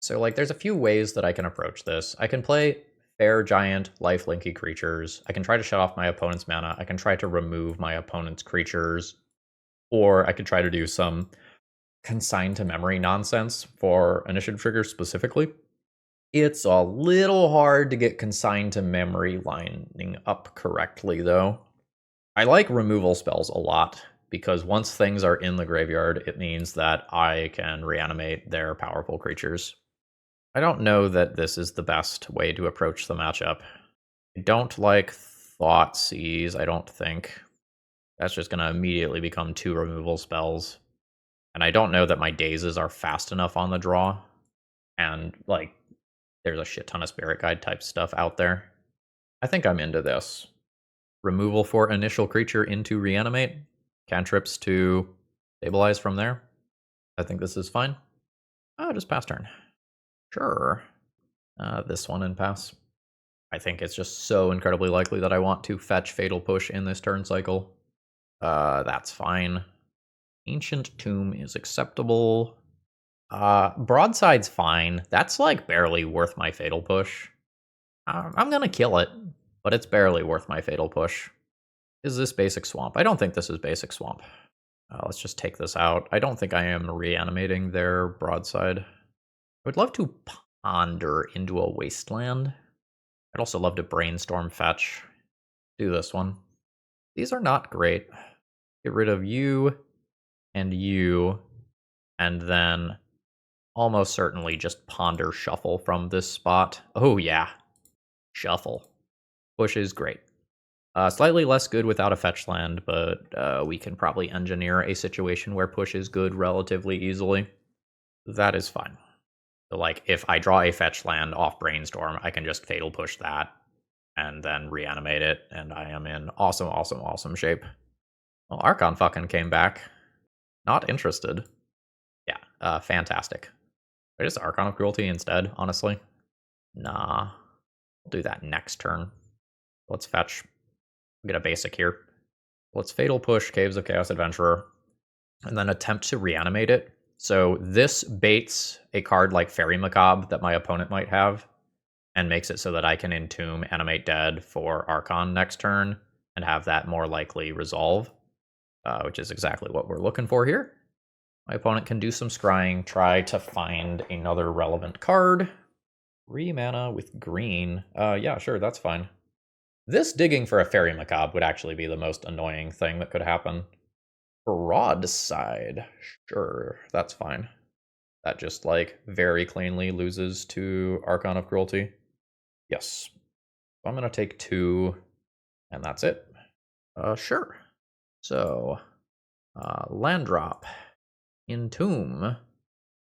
So, like, there's a few ways that I can approach this. I can play Fair Giant lifelinky creatures. I can try to shut off my opponent's mana. I can try to remove my opponent's creatures. Or I could try to do some consign to memory nonsense for initiative triggers specifically. It's a little hard to get consign to memory lining up correctly, though. I like removal spells a lot, because once things are in the graveyard, it means that I can reanimate their powerful creatures. I don't know that this is the best way to approach the matchup. I don't like Thoughtseize, I don't think. That's just going to immediately become 2 removal spells. And I don't know that my dazes are fast enough on the draw. And, like, there's a shit ton of Spirit Guide type stuff out there. I think I'm into this. Removal for initial creature into Reanimate. Cantrips to stabilize from there. I think this is fine. Just pass turn. Sure. This one and pass. I think it's just so incredibly likely that I want to fetch Fatal Push in this turn cycle. That's fine. Ancient Tomb is acceptable. Broadside's fine. That's like barely worth my Fatal Push. I'm gonna kill it, but it's barely worth my Fatal Push. Is this Basic Swamp? I don't think this is Basic Swamp. Let's just take this out. I don't think I am reanimating their broadside. I would love to ponder into a wasteland. I'd also love to brainstorm fetch. Do this one. These are not great. Get rid of you, and then almost certainly just ponder shuffle from this spot. Oh yeah, shuffle. Push is great. Slightly less good without a fetch land, but we can probably engineer a situation where push is good relatively easily. That is fine. So like, if I draw a fetch land off Brainstorm, I can just Fatal Push that, and then reanimate it, and I am in awesome, awesome, awesome shape. Well, Archon fucking came back. Not interested. Yeah, fantastic. I just Archon of Cruelty instead, honestly. Nah. We'll do that next turn. Let's fetch. Get a basic here. Let's Fatal Push Caves of Chaos Adventurer, and then attempt to reanimate it. So this baits a card like Fairy Macabre that my opponent might have, and makes it so that I can Entomb Animate Dead for Archon next turn, and have that more likely resolve, which is exactly what we're looking for here. My opponent can do some scrying, try to find another relevant card. 3 mana with green. Yeah, sure, that's fine. This digging for a Fairy Macabre would actually be the most annoying thing that could happen. Broadside. Sure, that's fine. That just, like, very cleanly loses to Archon of Cruelty. Yes. So I'm going to take 2, and that's it. Sure. So, land drop. Entomb.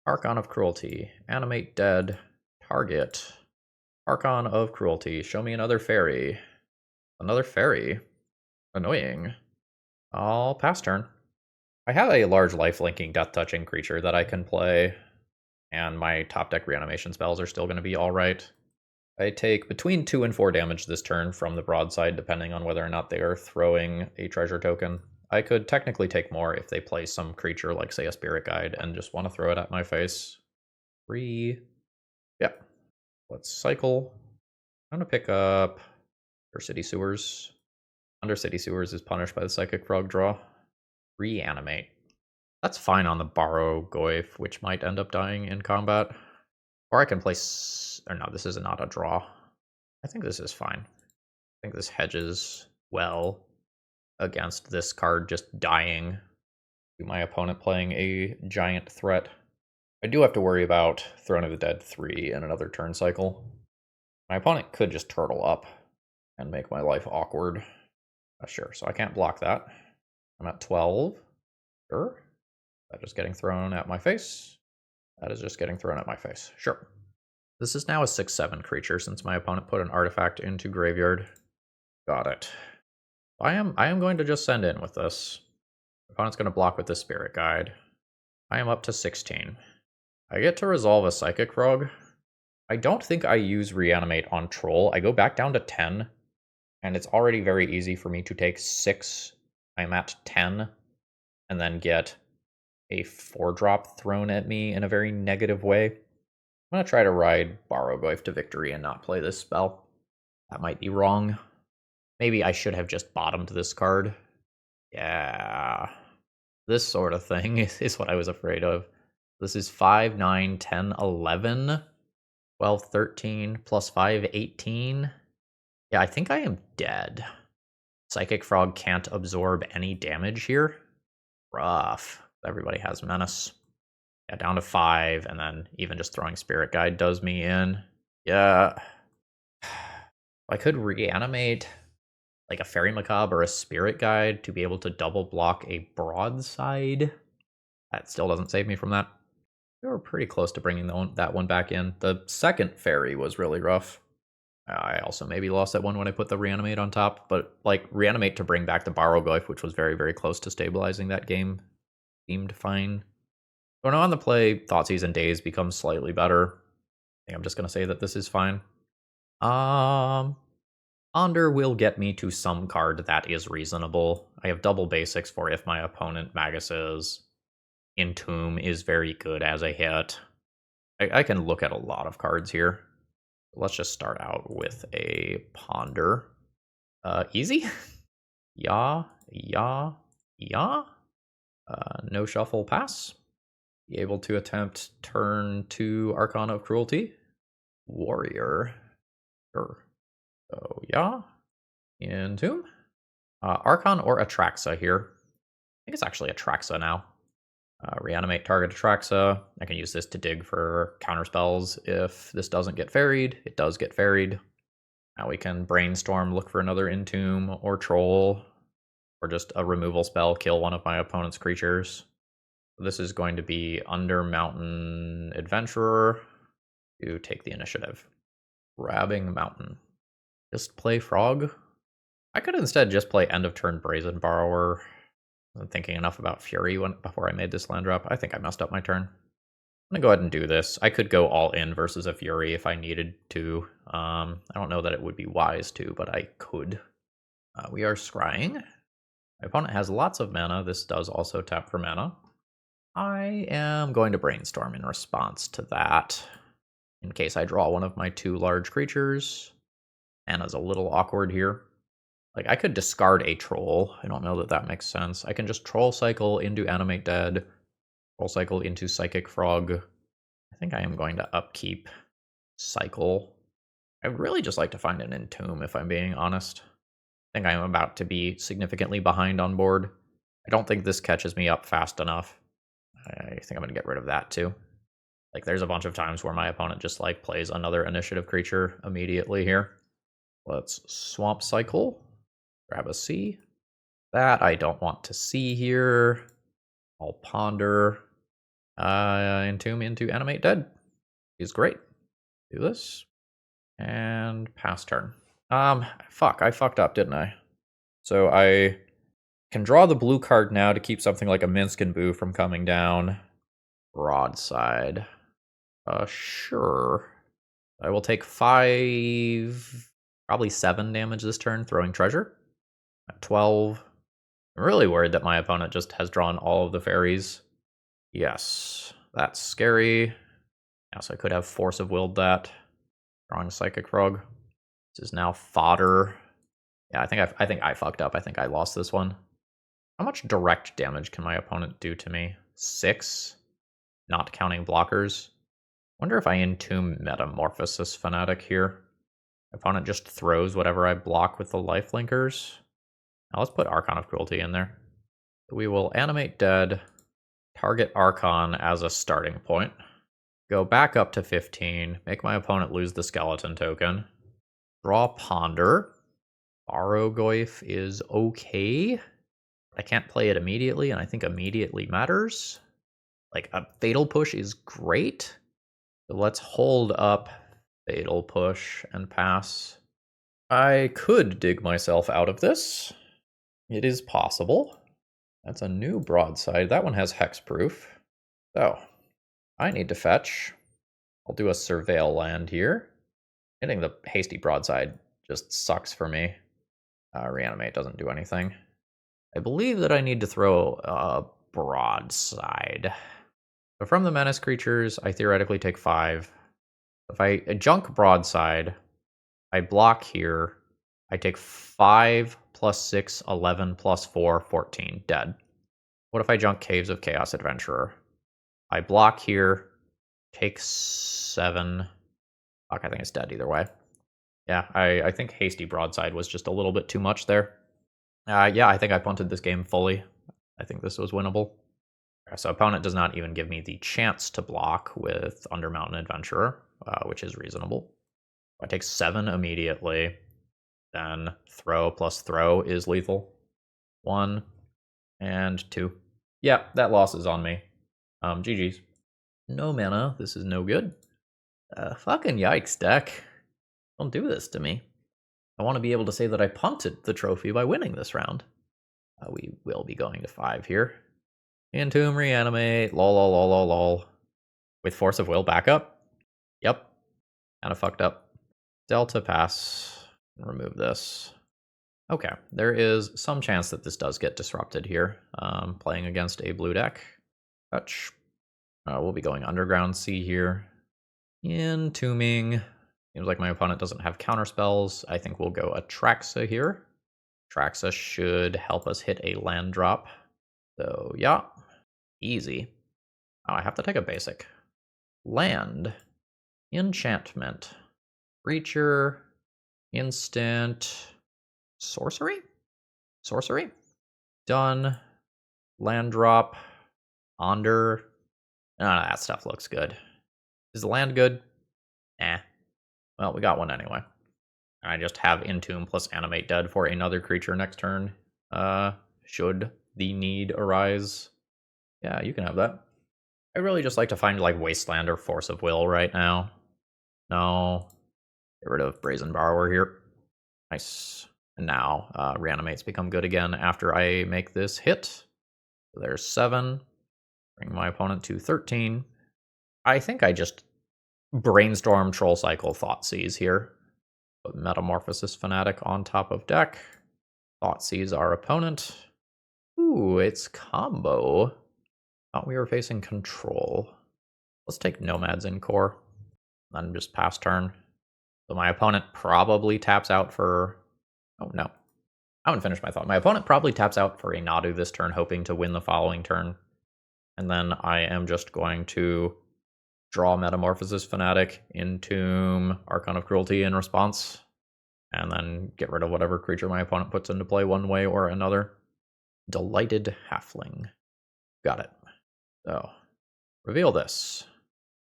Archon of Cruelty. Animate Dead. Target. Archon of Cruelty. Show me another fairy. Another fairy. Annoying. I'll pass turn. I have a large life-linking death-touching creature that I can play, and my top deck reanimation spells are still going to be alright. I take between 2 and 4 damage this turn from the broadside, depending on whether or not they are throwing a treasure token. I could technically take more if they play some creature like, say, a Spirit Guide, and just want to throw it at my face. 3. Yep. Let's cycle. I'm going to pick up Undercity Sewers. Undercity Sewers is punished by the Psychic Frog draw. Reanimate. That's fine on the Borrow Goyf, which might end up dying in combat. Or I can place... Or no, this is not a draw. I think this is fine. I think this hedges well against this card just dying to my opponent playing a giant threat. I do have to worry about Throne of the Dead 3 and another turn cycle. My opponent could just turtle up and make my life awkward. Sure, so I can't block that. I'm at 12. Sure. That is getting thrown at my face. That is just getting thrown at my face. Sure. This is now a 6/7 creature since my opponent put an artifact into graveyard. Got it. I am going to just send in with this. My opponent's going to block with the Spirit Guide. I am up to 16. I get to resolve a Psychic Frog. I don't think I use Reanimate on Troll. I go back down to 10, and it's already very easy for me to take 6. I'm at 10, and then get a 4-drop thrown at me in a very negative way. I'm going to try to ride Borrow Goyf to victory and not play this spell. That might be wrong. Maybe I should have just bottomed this card. Yeah. This sort of thing is what I was afraid of. This is 5, 9, 10, 11, 12, 13, plus 5, 18. Yeah, I think I am dead. Psychic Frog can't absorb any damage here. Rough. Everybody has Menace. Yeah, down to 5, and then even just throwing Spirit Guide does me in. Yeah. I could reanimate like a Fairy Macabre or a Spirit Guide to be able to double block a broadside. That still doesn't save me from that. We were pretty close to bringing that one back in. The second fairy was really rough. I also maybe lost that one when I put the Reanimate on top, but like Reanimate to bring back the Borrow Goyf, which was very, very close to stabilizing that game, seemed fine. So now on the play, Thoughtseize and Daze becomes slightly better. I think I'm just going to say that this is fine. Ponder will get me to some card that is reasonable. I have double basics for if my opponent Maguses. Entomb is very good as a hit. I can look at a lot of cards here. Let's just start out with a Ponder. Easy? Yeah, yeah, yeah. No shuffle pass. Be able to attempt turn 2 Archon of Cruelty. Warrior. Sure. So yeah. Entomb. Archon or Atraxa here. I think it's actually Atraxa now. Reanimate target Atraxa. I can use this to dig for counterspells if this doesn't get ferried. It does get ferried. Now we can brainstorm, look for another Entomb or Troll, or just a removal spell, kill one of my opponent's creatures. This is going to be Under Mountain Adventurer to take the initiative. Grabbing Mountain. Just play Frog. I could instead just play End of Turn Brazen Borrower. I wasn't thinking enough about Fury before I made this land drop. I think I messed up my turn. I'm gonna go ahead and do this. I could go all in versus a Fury if I needed to. I don't know that it would be wise to, but I could. We are scrying. My opponent has lots of mana. This does also tap for mana. I am going to brainstorm in response to that. In case I draw one of my 2 large creatures. Mana's a little awkward here. Like, I could discard a Troll. I don't know that that makes sense. I can just Troll Cycle into Animate Dead. Troll Cycle into Psychic Frog. I think I am going to upkeep Cycle. I would really just like to find an Entomb, if I'm being honest. I think I am about to be significantly behind on board. I don't think this catches me up fast enough. I think I'm going to get rid of that, too. Like, there's a bunch of times where my opponent just, like, plays another initiative creature immediately here. Let's Swamp Cycle. Grab a C. That I don't want to see here. I'll Ponder. Entomb into Animate Dead. Is great. Do this. And pass turn. Fuck, I fucked up, didn't I? So I can draw the blue card now to keep something like a Minsk and Boo from coming down. Broadside. Sure. I will take 5, probably 7 damage this turn, throwing treasure. At 12. I'm really worried that my opponent just has drawn all of the fairies. Yes, that's scary. Yeah, so I could have Force of Willed that. Drawing Psychic Frog. This is now fodder. Yeah, I think I fucked up. I think I lost this one. How much direct damage can my opponent do to me? 6? Not counting blockers. Wonder if I Entomb Metamorphosis Fanatic here. My opponent just throws whatever I block with the lifelinkers. Now let's put Archon of Cruelty in there. We will Animate Dead, target Archon as a starting point. Go back up to 15, make my opponent lose the skeleton token. Draw Ponder. Borrow Goyf is okay. I can't play it immediately, and I think immediately matters. Like, a Fatal Push is great. So let's hold up Fatal Push and pass. I could dig myself out of this. It is possible. That's a new broadside. That one has hexproof. So, I need to fetch. I'll do a Surveil land here. Hitting the hasty broadside just sucks for me. Reanimate doesn't do anything. I believe that I need to throw a broadside. So from the menace creatures, I theoretically take 5. If I junk broadside, I block here. I take 5 plus 6, 11 plus 4, 14. Dead. What if I junk Caves of Chaos Adventurer? I block here. Take 7. Fuck, I think it's dead either way. Yeah, I think hasty broadside was just a little bit too much there. Yeah, I think I punted this game fully. I think this was winnable. So opponent does not even give me the chance to block with Under Mountain Adventurer, which is reasonable. I take 7 immediately. Then throw plus throw is lethal. 1 and 2. Yeah, that loss is on me. GG's. No mana. This is no good. Fucking yikes, deck. Don't do this to me. I want to be able to say that I punted the trophy by winning this round. We will be going to 5 here. Entomb, Reanimate, lol. With Force of Will backup? Yep. Kinda fucked up. Delta pass. Remove this. Okay, there is some chance that this does get disrupted here. Playing against a blue deck. Touch. We'll be going Underground Sea here. Entombing. Seems like my opponent doesn't have counter spells. I think we'll go Atraxa here. Atraxa should help us hit a land drop. So yeah, easy. Oh, I have to take a basic. Land. Enchantment. Creature. Instant. Sorcery? Sorcery? Done. Land drop. Onder. That stuff looks good. Is the land good? Eh. Well, we got one anyway. I just have Entomb plus Animate Dead for another creature next turn. Should the need arise. Yeah, you can have that. I really just like to find like Wasteland or Force of Will right now. No. Get rid of Brazen Borrower here. Nice. And now Reanimate's become good again after I make this hit. So there's 7. Bring my opponent to 13. I think I just Brainstorm, Troll Cycle, Thoughtseize here. Put Metamorphosis Fanatic on top of deck. Thoughtseize our opponent. Ooh, it's combo. Thought we were facing control. Let's take Nomads in core. Then just pass turn. So my opponent probably taps out for... Oh, no. I haven't finished my thought. My opponent probably taps out for a Nadu this turn, hoping to win the following turn. And then I am just going to draw Metamorphosis Fanatic, Entomb, Archon of Cruelty in response, and then get rid of whatever creature my opponent puts into play one way or another. Delighted Halfling. Got it. So, reveal this.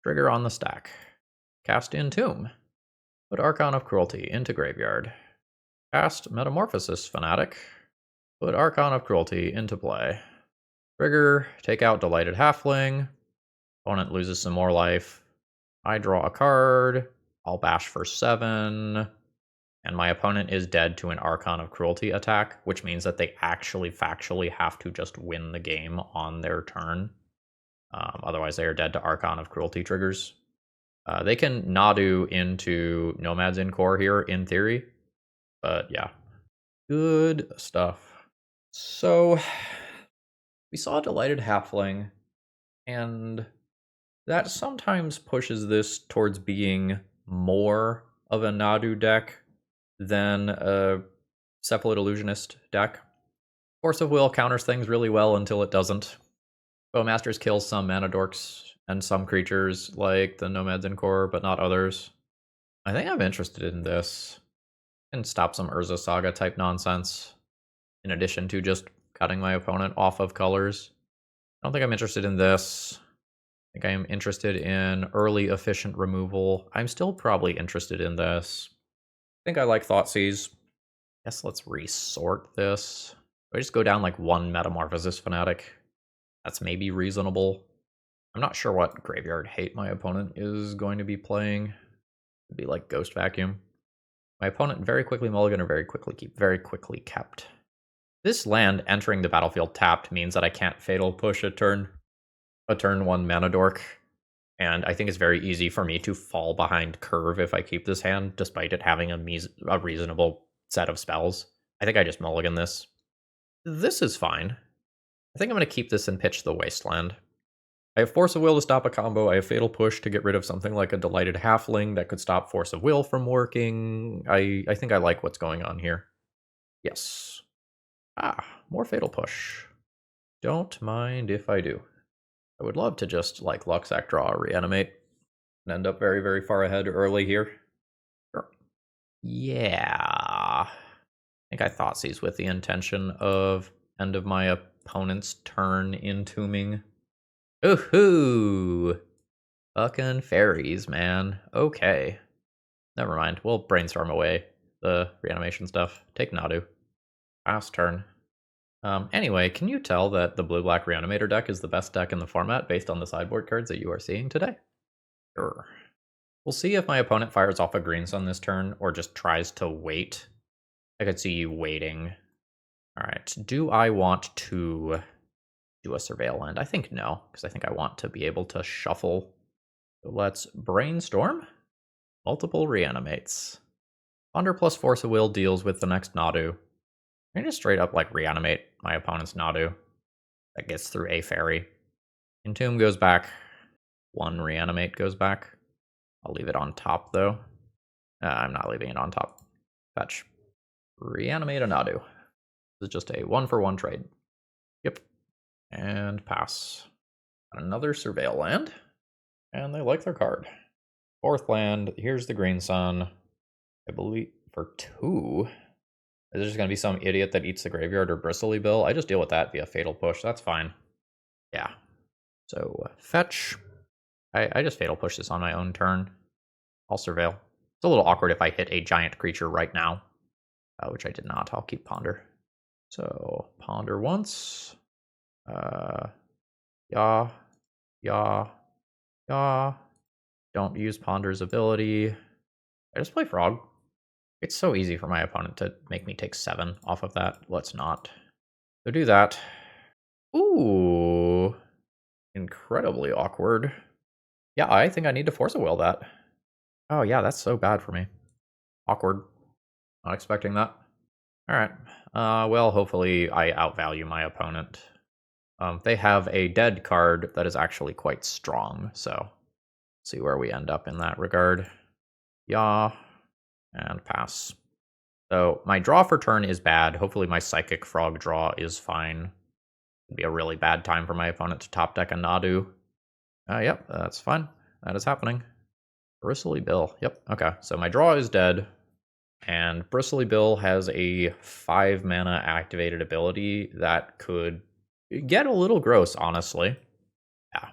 Trigger on the stack. Cast Entomb. Put Archon of Cruelty into graveyard. Cast Metamorphosis Fanatic. Put Archon of Cruelty into play. Trigger, take out Delighted Halfling. Opponent loses some more life. I draw a card. I'll bash for 7. And my opponent is dead to an Archon of Cruelty attack, which means that they actually factually have to just win the game on their turn. Otherwise, they are dead to Archon of Cruelty triggers. They can Nadu into Nomads in core here, in theory. But yeah, good stuff. So, we saw Delighted Halfling, and that sometimes pushes this towards being more of a Nadu deck than a Cephalid Illusionist deck. Force of Will counters things really well until it doesn't. Bowmasters kills some mana dorks and some creatures like the Nomads in core, but not others. I think I'm interested in this. And stop some Urza Saga type nonsense, in addition to just cutting my opponent off of colors. I don't think I'm interested in this. I think I am interested in early efficient removal. I'm still probably interested in this. I think I like Thoughtseize. Guess let's resort this. I just go down like one Metamorphosis Fanatic. That's maybe reasonable. I'm not sure what graveyard hate my opponent is going to be playing. It'd be like Ghost Vacuum. My opponent very quickly mulligan or very quickly kept. This land entering the battlefield tapped means that I can't Fatal Push a turn 1 mana dork. And I think it's very easy for me to fall behind curve if I keep this hand, despite it having a reasonable set of spells. I think I just mulligan this. This is fine. I think I'm going to keep this and pitch the Wasteland. I have Force of Will to stop a combo. I have Fatal Push to get rid of something like a Delighted Halfling that could stop Force of Will from working. I think I like what's going on here. Yes. More Fatal Push. Don't mind if I do. I would love to just, like, Luxac draw a Reanimate and end up very, very far ahead early here. Sure. Yeah. I think I Thoughtseize with the intention of end of my opponent's turn entombing. Ooh-hoo! Fucking fairies, man. Okay. Never mind. We'll brainstorm away the reanimation stuff. Take Nadu. Pass turn. Anyway, can you tell that the blue-black Reanimator deck is the best deck in the format based on the sideboard cards that you are seeing today? Sure. We'll see if my opponent fires off a Green Sun this turn or just tries to wait. I could see you waiting. Alright, do I want to do a Surveil Land? I think no, because I think I want to be able to shuffle. So let's brainstorm. Multiple Reanimates. Ponder plus Force of Will deals with the next Nadu. I'm going to straight up like reanimate my opponent's Nadu. That gets through a fairy. Entomb goes back. 1 reanimate goes back. I'll leave it on top though. I'm not leaving it on top. Fetch. Reanimate a Nadu. This is just a 1-for-1 trade. Yep. And pass. Another Surveil land. And they like their card. 4th land. Here's the Green Sun. I believe for 2. Is there just going to be some idiot that eats the graveyard or Bristly Bill? I just deal with that via Fatal Push. That's fine. Yeah. So, fetch. I just Fatal Push this on my own turn. I'll Surveil. It's a little awkward if I hit a giant creature right now, which I did not. I'll keep Ponder. So, Ponder once. Yeah. Don't use Ponder's ability. I just play Frog. It's so easy for my opponent to make me take 7 off of that. Let's not. So do that. Ooh. Incredibly awkward. Yeah, I think I need to Force a Will that. Oh yeah, that's so bad for me. Awkward. Not expecting that. Alright. Well, hopefully I outvalue my opponent. They have a dead card that is actually quite strong, so see where we end up in that regard. Yeah. And pass. So my draw for turn is bad. Hopefully my Psychic Frog draw is fine. It'd be a really bad time for my opponent to top deck a Nadu. Yep, that's fine. That is happening. Bristly Bill. Yep, okay. So my draw is dead. And Bristly Bill has a 5 mana activated ability that could get a little gross, honestly. Yeah.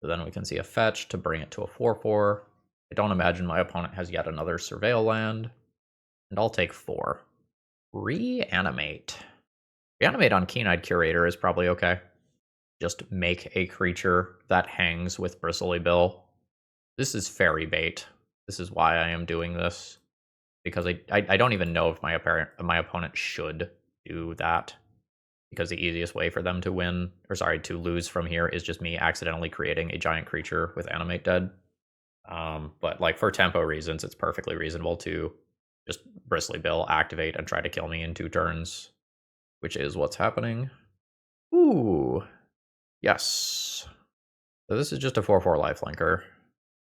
So then we can see a fetch to bring it to a 4/4. I don't imagine my opponent has yet another Surveil land. And I'll take 4. Reanimate. Reanimate on Keen-Eyed Curator is probably okay. Just make a creature that hangs with Bristly Bill. This is fairy bait. This is why I am doing this. Because I don't even know if my opponent should do that. Because the easiest way for them to win, or sorry, to lose from here is just me accidentally creating a giant creature with Animate Dead. But like for tempo reasons, it's perfectly reasonable to just Bristly Bill, activate, and try to kill me in 2 turns. Which is what's happening. Ooh. Yes. So this is just a 4/4 lifelinker.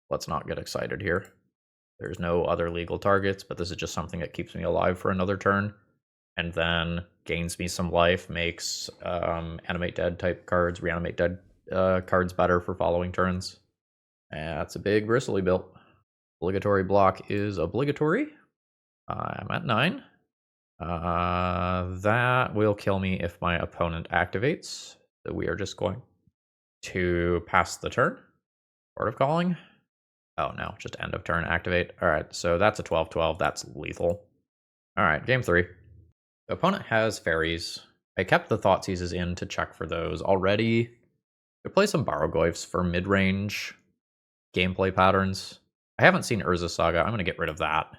Let's not get excited here. There's no other legal targets, but this is just something that keeps me alive for another turn. And then gains me some life, makes Animate Dead type cards, Reanimate Dead cards better for following turns. And that's a big Bristly Bill. Obligatory block is obligatory. I'm at 9. That will kill me if my opponent activates. So we are just going to pass the turn. Port of Calling. Oh no, just end of turn activate. Alright, so that's a 12/12. That's lethal. Alright, game 3. The opponent has fairies. I kept the Thoughtseizes in to check for those already. I play some Barrogoyfs for mid-range gameplay patterns. I haven't seen Urza Saga. I'm going to get rid of that.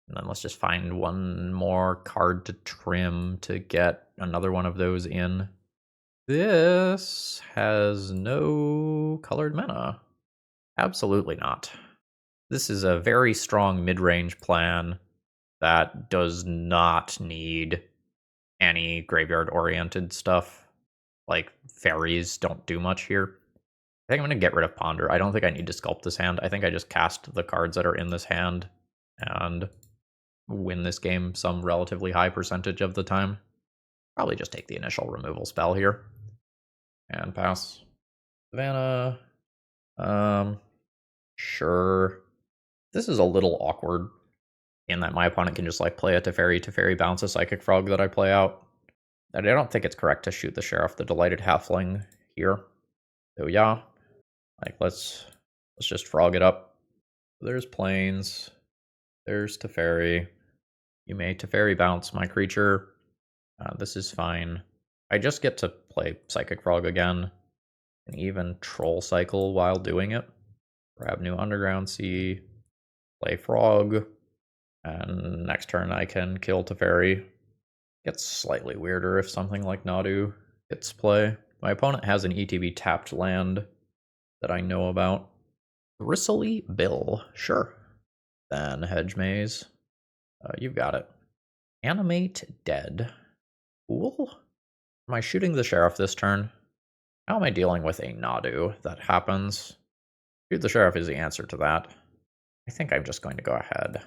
And then let's just find one more card to trim to get another one of those in. This has no colored mana. Absolutely not. This is a very strong mid-range plan that does not need any graveyard-oriented stuff. Like, fairies don't do much here. I think I'm going to get rid of Ponder. I don't think I need to sculpt this hand. I think I just cast the cards that are in this hand and win this game some relatively high percentage of the time. Probably just take the initial removal spell here. And pass. Savannah. Sure. This is a little awkward in that my opponent can just like play a Teferi bounce a Psychic Frog that I play out. And I don't think it's correct to shoot the Sheriff, the Delighted Halfling here. So yeah. Like let's just frog it up. There's Plains. There's Teferi. You may Teferi bounce my creature. This is fine. I just get to play Psychic Frog again. And even Troll Cycle while doing it. Grab new Underground Sea. Play Frog. And next turn I can kill Teferi. Gets slightly weirder if something like Nadu gets play. My opponent has an ETB tapped land that I know about. Bristly Bill. Sure. Then Hedge Maze. You've got it. Animate Dead. Cool. Am I shooting the Sheriff this turn? How am I dealing with a Nadu that happens? Shoot the Sheriff is the answer to that. I think I'm just going to go ahead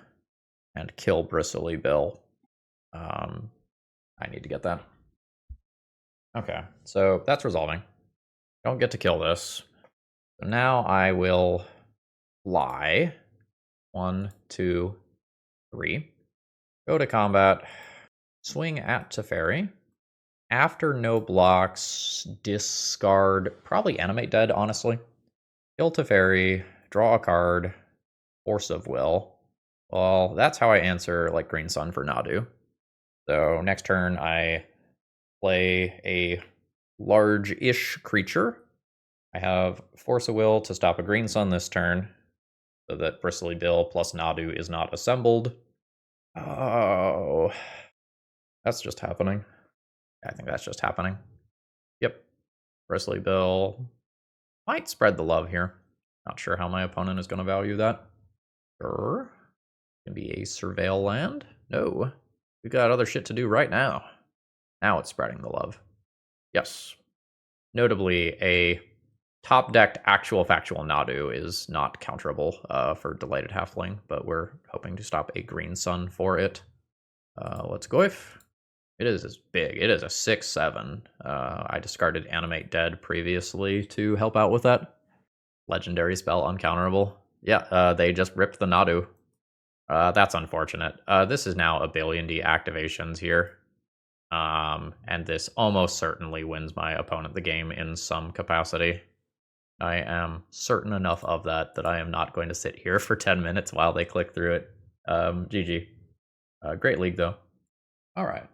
and kill Bristly Bill. I need to get that. Okay, so that's resolving. Don't get to kill this. So now I will lie. 1, 2, 3. Go to combat. Swing at Teferi. After no blocks, discard, probably Animate Dead, honestly. Kill Teferi, draw a card, Force of Will. Well, that's how I answer like Green Sun for Nadu. So next turn I play a large-ish creature. I have Force of Will to stop a Green Sun this turn, so that Bristly Bill plus Nadu is not assembled. Oh, that's just happening. I think that's just happening. Yep. Bristly Bill might spread the love here. Not sure how my opponent is going to value that. Sure. Can be a Surveil land. No. We've got other shit to do right now. Now it's spreading the love. Yes. Notably, a top-decked actual factual Nadu is not counterable for Delighted Halfling, but we're hoping to stop a Green Sun for it. Let's go if it is big. It is a 6/7. I discarded Animate Dead previously to help out with that. Legendary spell, uncounterable. Yeah, they just ripped the Nadu. That's unfortunate. This is now a billion deactivations here. And this almost certainly wins my opponent the game in some capacity. I am certain enough of that I am not going to sit here for 10 minutes while they click through it. GG. Great league, though. All right.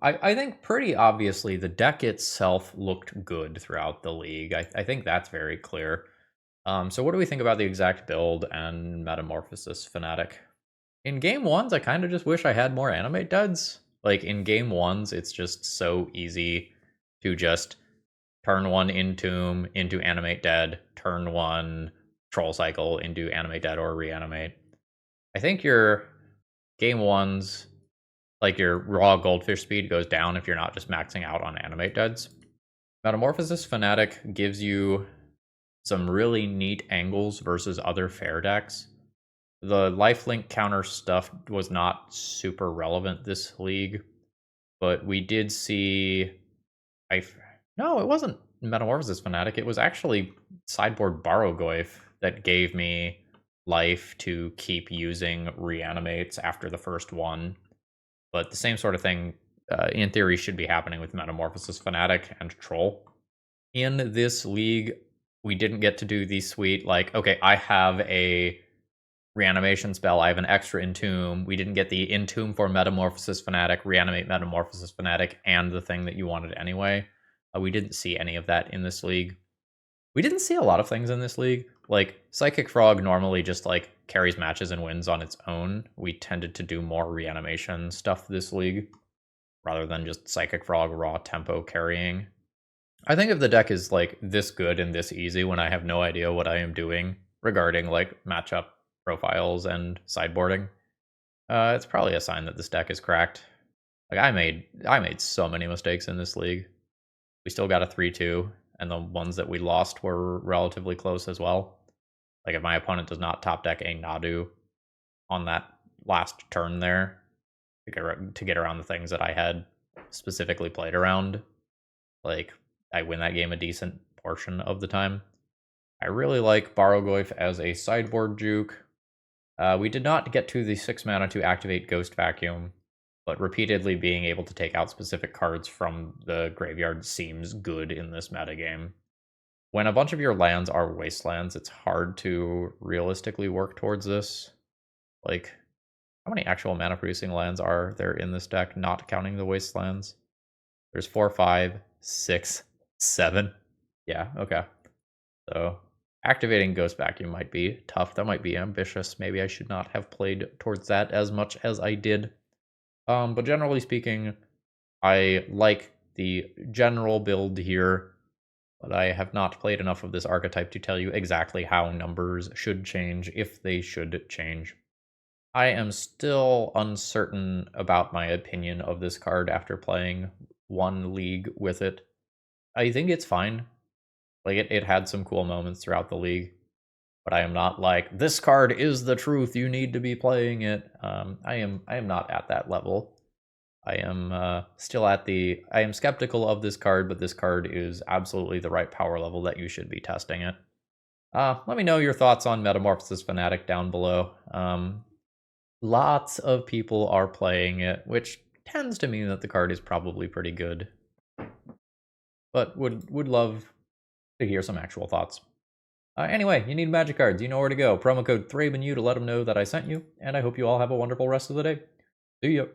I think pretty obviously the deck itself looked good throughout the league. I think that's very clear. So what do we think about the exact build and Metamorphosis Fanatic? In game ones, I kind of just wish I had more Animate Deads. Like, in game ones, it's just so easy to just turn one Entomb into Animate Dead, turn one Troll Cycle into Animate Dead or Reanimate. I think your game ones, like your raw Goldfish speed goes down if you're not just maxing out on Animate Deads. Metamorphosis Fanatic gives you some really neat angles versus other fair decks. The lifelink counter stuff was not super relevant this league, but we did see. No, it wasn't Metamorphosis Fanatic. It was actually sideboard Barrogoyf that gave me life to keep using Reanimates after the first one. But the same sort of thing, in theory, should be happening with Metamorphosis Fanatic and Troll. In this league, we didn't get to do the sweet, like, okay, I have a reanimation spell, I have an extra Entomb. We didn't get the Entomb for Metamorphosis Fanatic, Reanimate Metamorphosis Fanatic, and the thing that you wanted anyway. We didn't see any of that in this league. We didn't see a lot of things in this league. Like, Psychic Frog normally just, like, carries matches and wins on its own. We tended to do more reanimation stuff this league, rather than just Psychic Frog raw tempo carrying. I think if the deck is, like, this good and this easy when I have no idea what I am doing regarding, like, matchup profiles and sideboarding, it's probably a sign that this deck is cracked. Like, I made so many mistakes in this league. We still got a 3-2, and the ones that we lost were relatively close as well. Like, if my opponent does not top deck a Nadu on that last turn there to get around the things that I had specifically played around, like, I win that game a decent portion of the time. I really like Barrogoyf as a sideboard juke. We did not get to the 6 mana to activate Ghost Vacuum, but repeatedly being able to take out specific cards from the graveyard seems good in this metagame. When a bunch of your lands are wastelands, it's hard to realistically work towards this. Like, how many actual mana producing lands are there in this deck, not counting the wastelands? There's 4, 5, 6, 7. Yeah, okay. So activating Ghost Vacuum might be tough. That might be ambitious. Maybe I should not have played towards that as much as I did. But generally speaking, I like the general build here, but I have not played enough of this archetype to tell you exactly how numbers should change, if they should change. I am still uncertain about my opinion of this card after playing one league with it. I think it's fine. Like, it had some cool moments throughout the league. but I am not like, this card is the truth, you need to be playing it. I am not at that level. I am still at the, I am skeptical of this card, but this card is absolutely the right power level that you should be testing it. Let me know your thoughts on Metamorphosis Fanatic down below. Lots of people are playing it, which tends to mean that the card is probably pretty good. But would love to hear some actual thoughts. Anyway, you need magic cards, you know where to go. Promo code ThrabenU to let them know that I sent you, and I hope you all have a wonderful rest of the day. See ya.